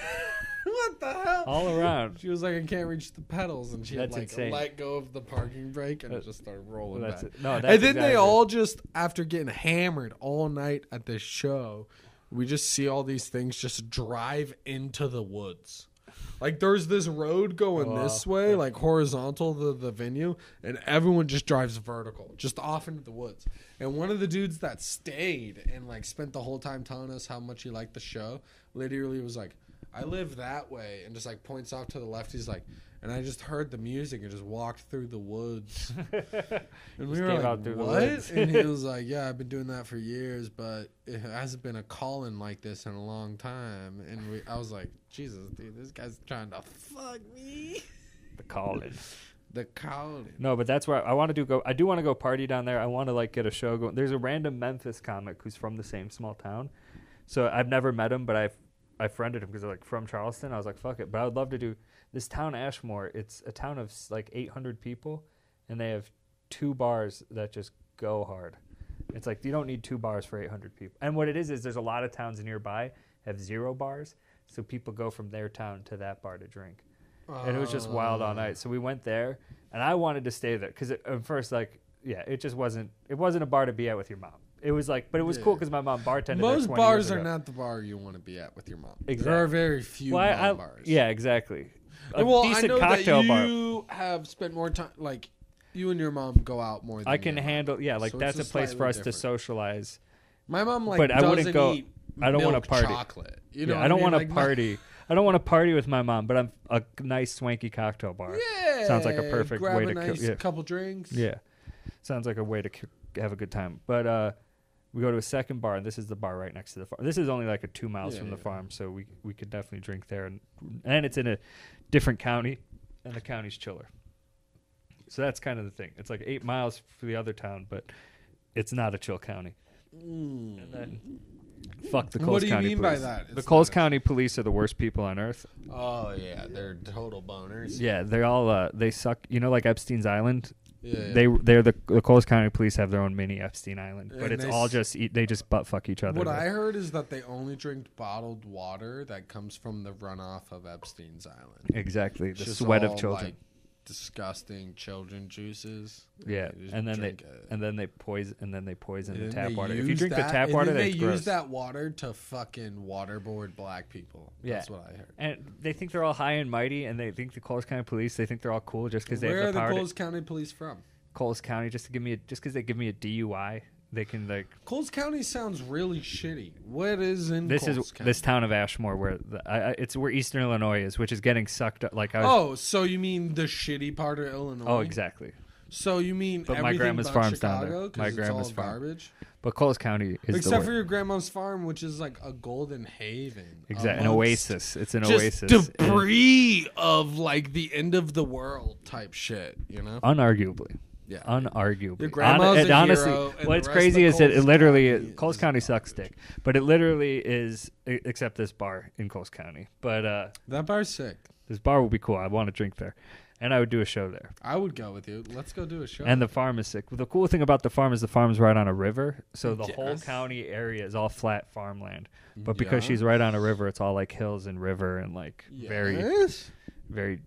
what the hell?" All around. She was like, "I can't reach the pedals," and she had That's like insane. let go of the parking brake, and it just started rolling Well, that's back. it. No, that's And then exactly. they all just, after getting hammered all night at this show, we just see all these things just drive into the woods. Like there's this road going this way, like horizontal to the venue, and everyone just drives vertical, just off into the woods. And one of the dudes that stayed and like spent the whole time telling us how much he liked the show, literally was like, "I live that way," and just like points off to the left. He's like, "And I just heard the music and just walked through the woods." And we Just were came like, out through the "What?" woods. And he was like, "Yeah, I've been doing that for years, but it hasn't been a calling like this in a long time." And I was like, "Jesus, dude, this guy's trying to fuck me." The calling. The calling. No, but that's where I want to go. I do want to go party down there. I want to like get a show going. There's a random Memphis comic who's from the same small town. So I've never met him, but I friended him because they're like from Charleston. I was like, fuck it. But I would love to do this town, Ashmore. It's a town of like 800 people, and they have 2 bars that just go hard. It's like you don't need 2 bars for 800 people. And what it is there's a lot of towns nearby have 0 bars, so people go from their town to that bar to drink. And it was just wild all night. So we went there, and I wanted to stay there because at first, like, yeah, it just wasn't. It wasn't a bar to be at with your mom. It was like, but it was cool because my mom bartended there Most 20 bars years are ago. not the bar you want to be at with your mom. Exactly. There are very few Well, bars. yeah, exactly. A Well, I decent know cocktail that bar. you have spent more time, like, you and your mom go out more than I can your mom. handle. Yeah, like So that's a it's place for slightly us to different. socialize. My mom, like, But I wouldn't doesn't go- eat I don't wanna milk party. chocolate. You Yeah, know, I don't want want to party. I don't want to party with my mom, but I'm a nice swanky cocktail bar. Yeah, Sounds like a perfect grab way a to nice kill. Yeah. couple drinks. Yeah, sounds like a way to have a good time. But we go to a second bar, and this is the bar right next to the farm. This is only like a 2 miles from the farm, so we could definitely drink there. And it's in a different county, and the county's chiller. So that's kind of the thing. It's like 8 miles for the other town, but it's not a chill county. And then fuck the Coles What do you County mean Police. by that? The It's Coles not a- County Police are the worst people on earth. Oh yeah, they're total boners. Yeah, they're all they suck. You know, like Epstein's Island. Yeah. They're the Coles County Police have their own mini Epstein Island, but And it's they all s- just they just butt fuck each other. What there. I heard is that they only drink bottled water that comes from the runoff of Epstein's Island. Exactly, It's the just sweat of all, children. like, disgusting children juices. Yeah, They just and then drink it. they poison the And tap they water. If you use drink that- the tap and water, then that's they gross. use that water to fucking waterboard black people. Yeah. That's what I heard. And they think they're all high and mighty, and they think the Coles County Police. They think they're all cool just because they Where have are the the power. Coles County Police from? Coles County just because they give me a DUI, they can like. Coles County sounds really shitty. What is in This Coles is County? this town of Ashmore where it's where Eastern Illinois is, which is getting sucked up. Like I was, Oh, so you mean the shitty part of Illinois? oh, exactly. So you mean But my everything grandma's but farm's down there. Chicago, 'cause My it's grandma's all farm. garbage. But Coles County is Except the for worst. your grandma's farm, which is like a golden haven. Exactly, an amongst oasis. It's an just oasis. debris of like the end of the world type shit. You know? Unarguably. Yeah. Unarguably. Your grandma's and a honestly, hero, and what's the rest crazy of is that it Coles literally County Coles is County bad. sucks dick, but it literally is except this bar in Coles County. But That bar's sick. this bar will be cool. I want to drink there, and I would do a show there. I would go with you. Let's go do a show. And the farm is sick. The cool thing about the farm is the farm's right on a river, so the whole Yes. county area is all flat farmland. But because Yeah. she's right on a river, it's all like hills and river and like very Yes. very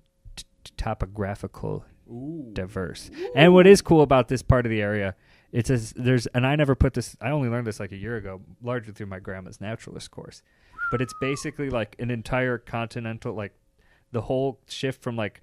topographical Ooh. diverse. And what is cool about this part of the area, it says there's, and I never put this, I only learned this like a year ago, largely through my grandma's naturalist course. But it's basically like an entire continental, like the whole shift from like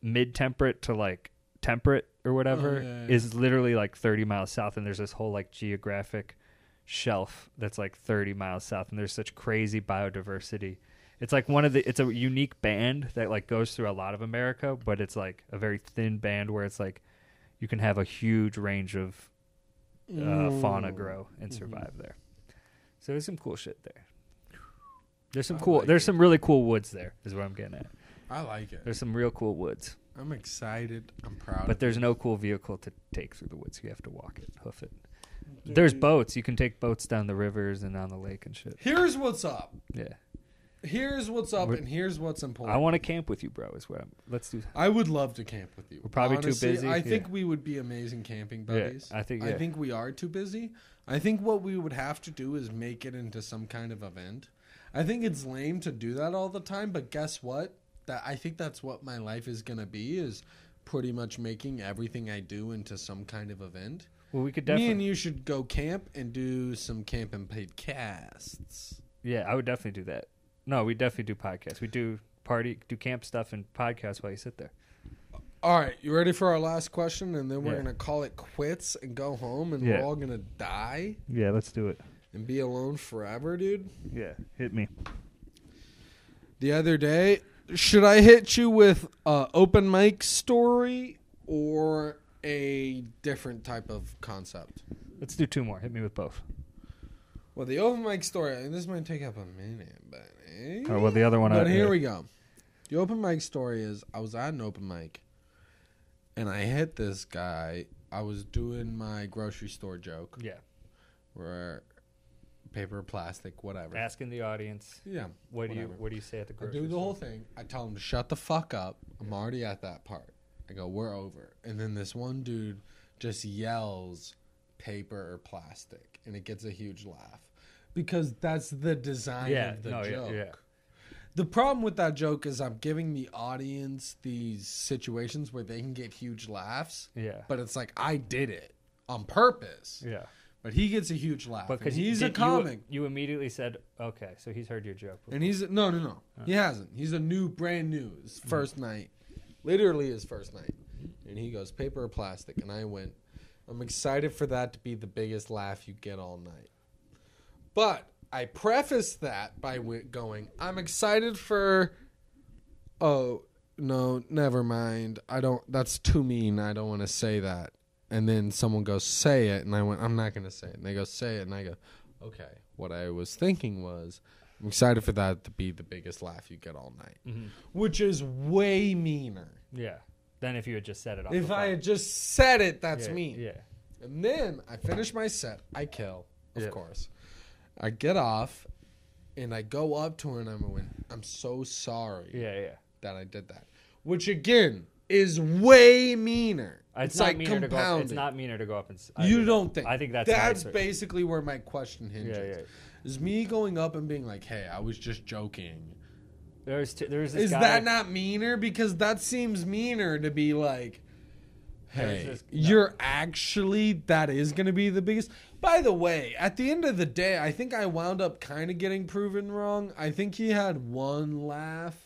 mid-temperate to like temperate or whatever yeah. is literally like 30 miles south. And there's this whole like geographic shelf that's like 30 miles south. And there's such crazy biodiversity. It's like it's a unique band that like goes through a lot of America, but it's like a very thin band where it's like you can have a huge range of fauna grow and survive there. So there's some cool shit there. There's some cool. like There's it. some really cool woods there. Is what I'm getting at. I like it. There's some real cool woods, I'm excited. I'm proud. but of there's it. no cool vehicle to take through the woods. You have to walk it, hoof it. There's boats. You can take boats down the rivers and down the lake and shit. Here's what's up. Yeah. Here's what's up, We're- and here's what's important. I want to camp with you, bro. Is what let's do. I would love to camp with you. We're probably too Honestly, busy, I think yeah. we would be amazing camping Yeah, buddies. I think. I Yeah. think we are too busy. I think what we would have to do is make it into some kind of event. I think it's lame to do that all the time, but guess what? I think that's what my life is gonna be, is pretty much making everything I do into some kind of event. Well, we could Me definitely. and you should go camp and do some camp and paid casts. Yeah, I would definitely do that. No, we definitely do podcasts. We do camp stuff and podcasts while you sit there. All right, you ready for our last question? And then we're Yeah. gonna call it quits and go home, and Yeah. we're all gonna die Yeah, let's do it. and be alone forever, dude. Yeah, hit me. The other day, should I hit you with a open mic story or a different type of concept? Let's do two more. Hit me with both. Well, the open mic story, and this might take up a minute, but All right, well, the other one. But here we go. The open mic story is I was at an open mic, and I hit this guy. I was doing my grocery store joke, Yeah, where paper, plastic, whatever. asking the audience. Yeah. What do whatever. you say at the I grocery do the store? whole thing. I tell him to shut the fuck up. I'm already at that part. I go, we're over. And then this one dude just yells paper or plastic, and it gets a huge laugh because that's the design of the joke. Yeah. The problem with that joke is I'm giving the audience these situations where they can get huge laughs, Yeah. but it's like I did it on purpose. Yeah. But he gets a huge laugh. But Because because he's a comic. you immediately said, okay, so he's heard your joke. before. And he's no. He hasn't. He's a brand new. His first night, literally his first night. And he goes, paper or plastic, and I went, I'm excited for that to be the biggest laugh you get all night. But I prefaced that by going, I'm excited for. Oh no, never mind. I don't. That's too mean. I don't want to say that. And then someone goes, say it. And I went, I'm not going to say it. And they go, say it. And I go, okay. What I was thinking was, I'm excited for that to be the biggest laugh you get all night. Mm-hmm. Which is way meaner. Yeah. Then if you had just said it off If the I top. had just said it, that's mean. Yeah. And then I finish my set. I kill, of Yeah. course. I get off, and I go up to her, and I'm so sorry Yeah. that I did that. Which, again, is way meaner. It's like not meaner to go up. compounding. It's not meaner to go up and. You don't think? I think that's that's nicer. basically where my question hinges. Yeah. Is me going up and being like, "Hey, I was just joking." There's this Is guy, that not meaner? Because that seems meaner to be like, "Hey, no. you're actually that is going to be the biggest." By the way, at the end of the day, I think I wound up kind of getting proven wrong. I think he had one laugh.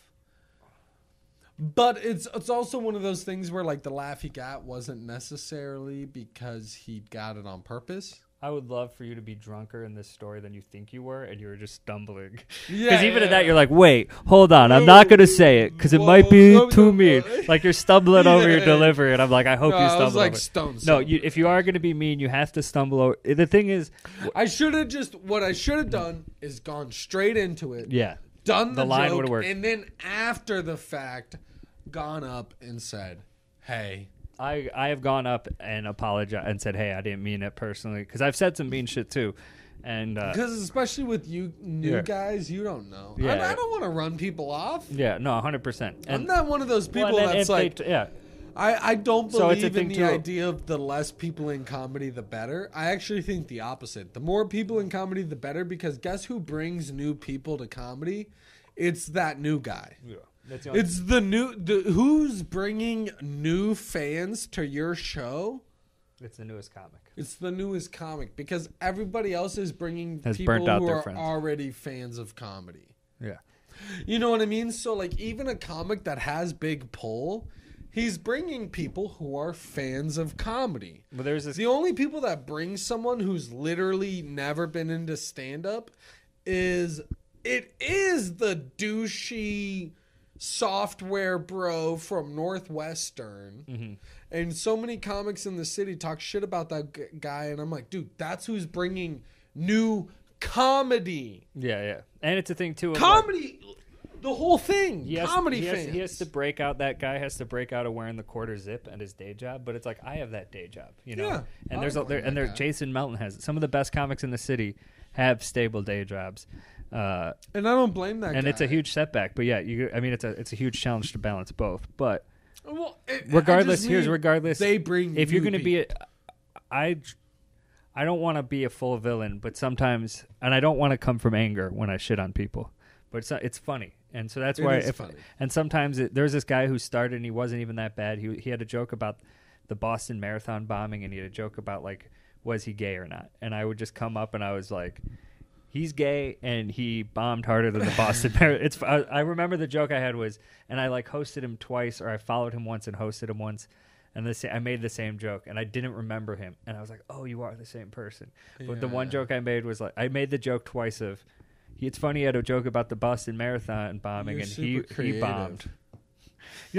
But it's also one of those things where like the laugh he got wasn't necessarily because he got it on purpose. I would love for you to be drunker in this story than you think you were, and you were just stumbling. Yeah, Because even at that, you're like, wait, hold on, I'm not going to say it because it might be too mean. Like you're stumbling over your delivery, and I'm like, I hope you I stumble was like over. stone. No, if you are going to be mean, you have to stumble over. The thing is, I should have just what I should have done is gone straight into it. yeah, Done the line joke, would've worked. and then after the fact, gone up and said, "Hey." I have gone up and apologized and said, hey, I didn't mean it personally, because I've said some mean shit too. And Because especially with you new Yeah. guys, you don't know. Yeah. I don't want to run people off. yeah, no, 100%. I'm not one of those people well, and that's if like, yeah. I don't So it's a believe in thing the too. idea of the less people in comedy, the better. I actually think the opposite. The more people in comedy, the better, because guess who brings new people to comedy? It's that new guy. Yeah. That's the only It's who's bringing new fans to your show? It's the newest comic. It's the newest comic, because everybody else is bringing Has people burnt out who their are friends. already fans of comedy. Yeah. You know what I mean? So like even a comic that has big pull, he's bringing people who are fans of comedy. But there's this. The only people that bring someone who's literally never been into stand-up is the douchey software bro from Northwestern. Mm-hmm. And so many comics in the city talk shit about that guy, and I'm like, dude, that's who's bringing new comedy. Yeah. And it's a thing too. Of Comedy, the whole thing. He has, Comedy he has, fans. he has to break out. That guy has to break out of wearing the quarter zip at his day job. But it's like I have that day job, you know. Yeah, and I there's don't mind that guy. Jason Melton has it. Some of the best comics in the city have stable day jobs. And I don't blame that guy. And it's a huge setback, but yeah, it's a huge challenge to balance both. But Well, regardless, regardless. They bring If you're new going to be, I don't want to be a full villain, but sometimes, and I don't want to come from anger when I shit on people, but it's funny, and so that's It why. is funny. And sometimes there's this guy who started, and he wasn't even that bad. He had a joke about the Boston Marathon bombing, and he had a joke about like, was he gay or not? And I would just come up, and I was like, he's gay, and he bombed harder than the Boston Marathon. I remember the joke I had was, and I like hosted him twice, or I followed him once and hosted him once, and I made the same joke, and I didn't remember him, and I was like, oh, you are the same person. But the one Yeah. joke I made was like, I made the joke twice of, it's funny, he had a joke about the Boston Marathon bombing, You're and super he bombed.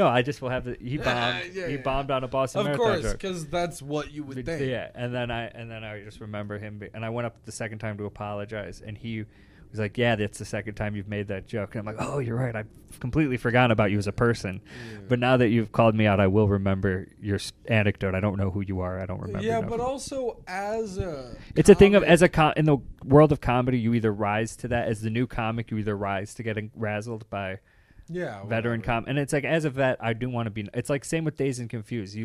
I just will have he bombed. Yeah, he yeah. bombed on a Boston Of Marathon course, joke. because that's what you would think. Yeah, and then I just remember him, and I went up the second time to apologize, and he was like, "Yeah, that's the second time you've made that joke." And I'm like, "Oh, you're right. I've completely forgotten about you as a person, but now that you've called me out, I will remember your anecdote. I don't know who you are. I don't remember." Yeah, enough. but also as a It's a thing of comic- in the world of comedy, you either rise to that as the new comic, you either rise to getting razzled by veteran whatever. and it's like as a vet I do want to be, it's like same with Dazed and Confused,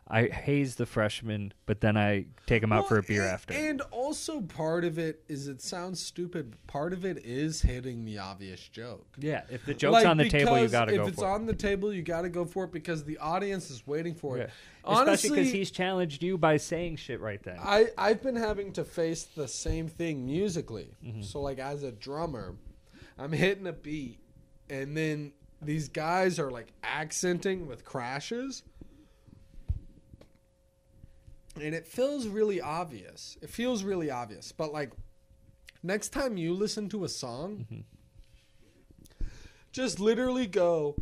I haze the freshmen, but then I take them out for a beer after. And also part of it is, it sounds stupid, part of it is hitting the obvious joke. Yeah, if the joke's on the table, you got to go If it's for it. on the table, you got to go for it, because the audience is waiting for Yeah. it. Especially Honestly, because he's challenged you by saying shit right then. I've been having to face the same thing musically. Mm-hmm. So like as a drummer, I'm hitting a beat, and then these guys are like accenting with crashes. And it feels really obvious. But like next time you listen to a song, just literally go,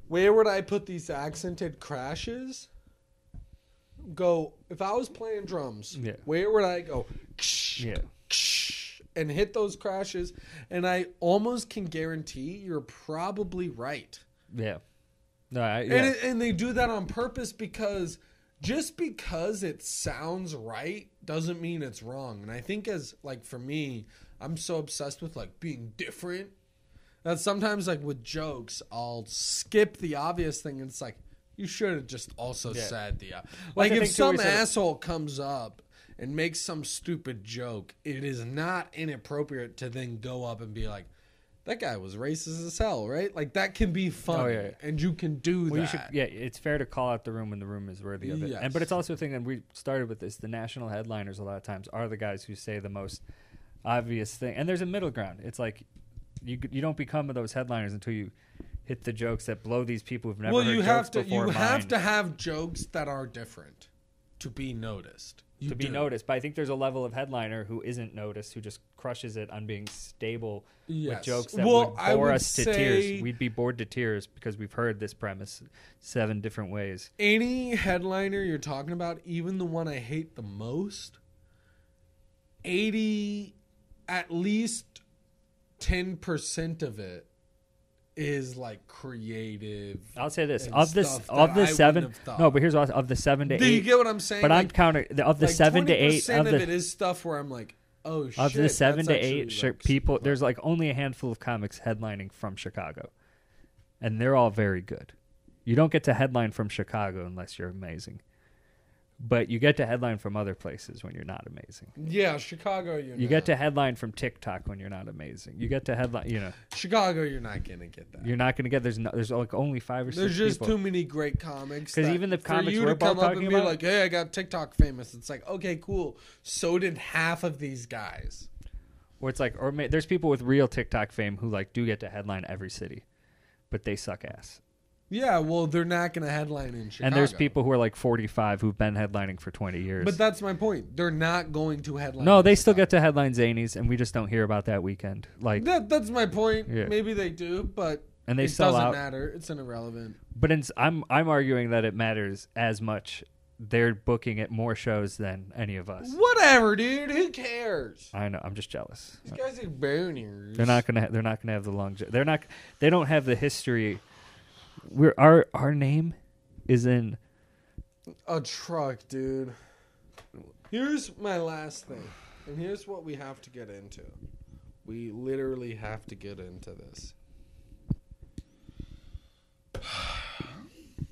where would I put these accented crashes? go, if I was playing drums, Yeah. where would I go? Yeah. And hit those crashes, and I almost can guarantee you're probably right. Yeah. No, yeah. And they do that on purpose because just because it sounds right doesn't mean it's wrong. And I think as like for me, I'm so obsessed with like being different that sometimes like with jokes, I'll skip the obvious thing and it's like you should have just also said the like if some asshole comes up and makes some stupid joke, it is not inappropriate to then go up and be like, that guy was racist as hell, right? Like that can be funny, and you can do that. You should, it's fair to call out the room when the room is worthy of it. Yes. And but it's also a thing, and we started with this. The national headliners a lot of times are the guys who say the most obvious thing, and there's a middle ground. It's like you don't become those headliners until you hit the jokes that blow these people who've never heard jokes before. You have to have jokes that are different to be noticed. Be noticed, but I think there's a level of headliner who isn't noticed, who just crushes it on being stable with jokes that would bore us to tears. We'd be bored to tears because we've heard this premise 7 different ways. Any headliner you're talking about, even the one I hate the most, at least 10% of it is like creative. I'll say this of the 7. No, but here's what of the 7 to 8. Do you get what I'm saying? But like, I'm counting of the 7 to 8 of it is stuff where I'm like, oh shit. Of the 7 to 8 like people, there's like only a handful of comics headlining from Chicago, and they're all very good. You don't get to headline from Chicago unless you're amazing. But you get to headline from other places when you're not amazing. Yeah, Chicago, you get to headline from TikTok when you're not amazing. You get to headline, Chicago, you're not gonna get that. You're not gonna get. There's like only 5 or 6. There's just people. too many great comics. Because even the comics we're we're both talking about, about, like, hey, I got TikTok famous. It's like, okay, cool. So did half of these guys. Or it's like, there's people with real TikTok fame who like do get to headline every city, but they suck ass. Yeah, well, they're not going to headline in Chicago. And there's people who are like 45 who've been headlining for 20 years. But that's my point. They're not going to headline. No, they still get to headline Zanies, and we just don't hear about that weekend. Like that's my point. Yeah. Maybe they do, but and they it sell doesn't out. matter. It's irrelevant. But I'm arguing that it matters as much. They're booking at more shows than any of us. Whatever, dude. Who cares? I know. I'm just jealous. These guys are boners. They're not gonna have the longevity. They don't have the history. Our name is in a truck, dude. Here's my last thing, and here's what we have to get into. We literally have to get into this.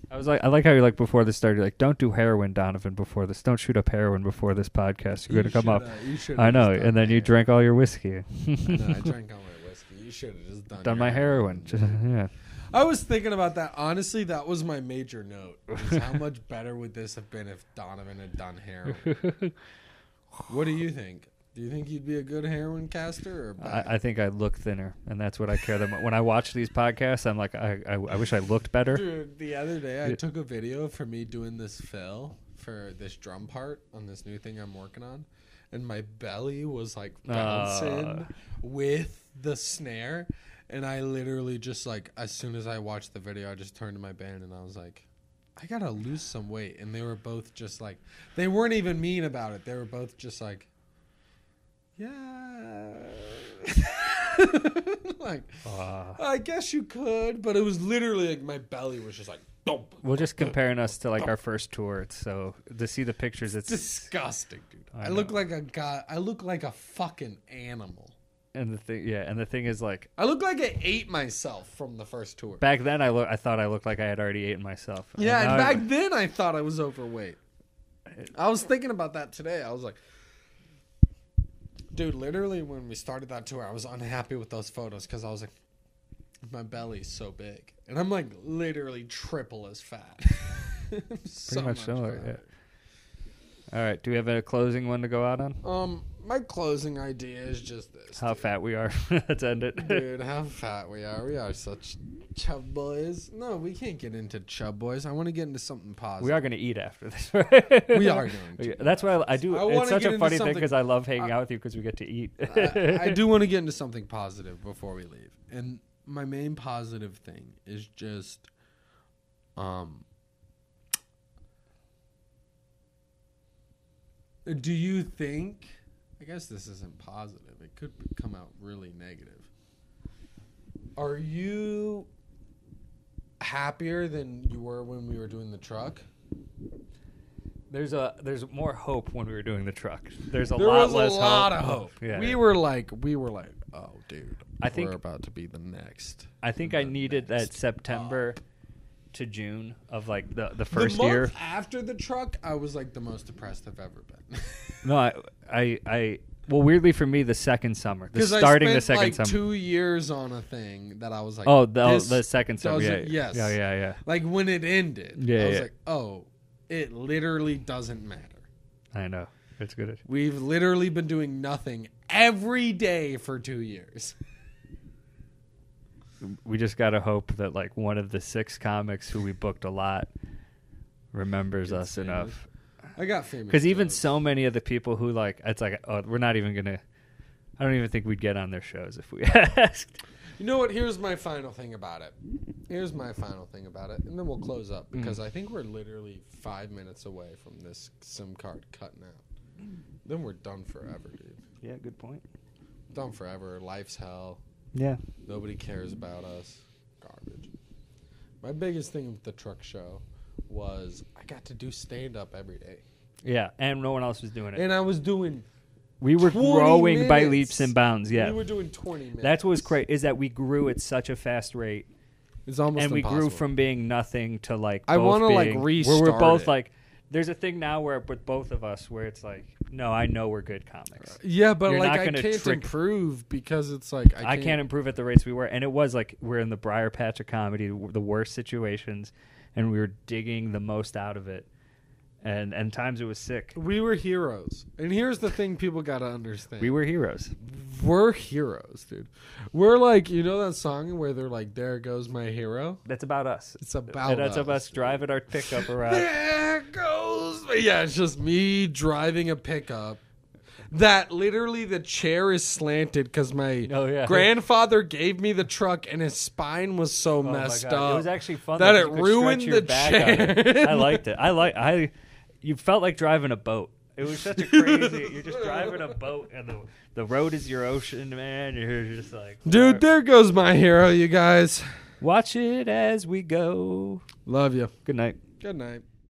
I like how you're like before this started, like, don't do heroin, Donovan, before this. Don't shoot up heroin before this podcast. You're going to come up. I know. And then you drank all your whiskey. I know. I drank all my whiskey. You should have just done my heroin. Yeah. I was thinking about that. Honestly, that was my major note. Is how much better would this have been if Donovan had done heroin? What do you think? Do you think you'd be a good heroin caster or bad? I think I look thinner, and that's what I care the most. When I watch these podcasts, I'm like, I wish I looked better. Dude, the other day I took a video for me doing this fill for this drum part on this new thing I'm working on, and my belly was like bouncing with the snare, and I literally just like, as soon as I watched the video, I just turned to my band and I was like, I gotta lose some weight. And they were both just like, they weren't even mean about it. They were both just like, yeah. Like, I guess you could, but it was literally like my belly was just like, dump. We're just comparing us to like our first tour. So to see the pictures, it's disgusting, dude. I look like a guy. I look like a fucking animal. And the thing is, like, I look like I ate myself from the first tour. Back then, I thought I looked like I had already eaten myself. Yeah, and back then I thought I was overweight. I was thinking about that today. I was like, dude, literally when we started that tour, I was unhappy with those photos because I was like, my belly's so big, and I'm like literally triple as fat. Pretty much so. Yeah. All right. Do we have a closing one to go out on? My closing idea is just this. How fat we are. Let's end it. Dude, how fat we are. We are such chub boys. No, we can't get into chub boys. I want to get into something positive. We are going to eat after this, right? We are going to. That's why I do. It's such a funny thing because I love hanging out with you because we get to eat. I do want to get into something positive before we leave. And my main positive thing is just Do you think? I guess this isn't positive. It could come out really negative. Are you happier than you were when we were doing the truck? There's more hope when we were doing the truck. There's a There lot was less a lot of hope. Yeah. We were like, oh, dude, I think we're about to be the next. I think I needed that next September to June of like the The first month year. after the truck, I was like the most depressed I've ever been. No, I well, weirdly for me, the second summer, the Because starting I the spent second like summer. 2 years on a thing that I was like, Oh, this the second summer. Yeah, doesn't- yes. yeah. like when it ended, Yeah, I was yeah. like, oh, it literally doesn't matter. I know. It's good. We've literally been doing nothing every day for 2 years. We just gotta hope that like one of the 6 comics who we booked a lot remembers Gets us famous. enough. I got famous. Because even jokes. so many of the people who like, it's like, oh, we're not even gonna. I don't even think we'd get on their shows if we asked. You know what? Here's my final thing about it. And then we'll close up because I think we're literally 5 minutes away from this SIM card cutting out. Then we're done forever, dude. Yeah, good point. Done forever. Life's hell. Yeah. Nobody cares about us. Garbage. My biggest thing with the truck show was I got to do stand-up every day. Yeah, and no one else was doing it. And I was doing We were 20 growing by minutes. leaps and bounds. Yeah, We were doing 20 minutes. that's what was great. Is that we grew at such a fast rate, It's almost and we grew impossible. from being nothing to like. I want wanna, to like, Where we're restart both it. like. There's a thing now where with both of us where it's like, no, I know we're good comics. Yeah, but You're like not I gonna can't trick- improve because it's like I can't improve at the rates we were, and it was like we're in the briar patch of comedy, the worst situations, and we were digging the most out of it, and times it was sick. We were heroes. And here's the thing people got to understand. We were heroes. We're heroes, dude. We're like, you know that song where they're like, there goes my hero? That's about us. It's about And that's us. of us driving our pickup around. There goes. Yeah, it's just me driving a pickup. That literally the chair is slanted because my Oh, yeah. grandfather gave me the truck and his spine was so Oh my messed God. up. It was actually fun that though, it 'cause you could ruined stretch your the back on it. chair. I liked it. You felt like driving a boat. It was such a crazy. You're just driving a boat, and the road is your ocean, man. You're just like, Dude, there goes my hero, you guys. watch it as we go. Love you. Good night. Good night.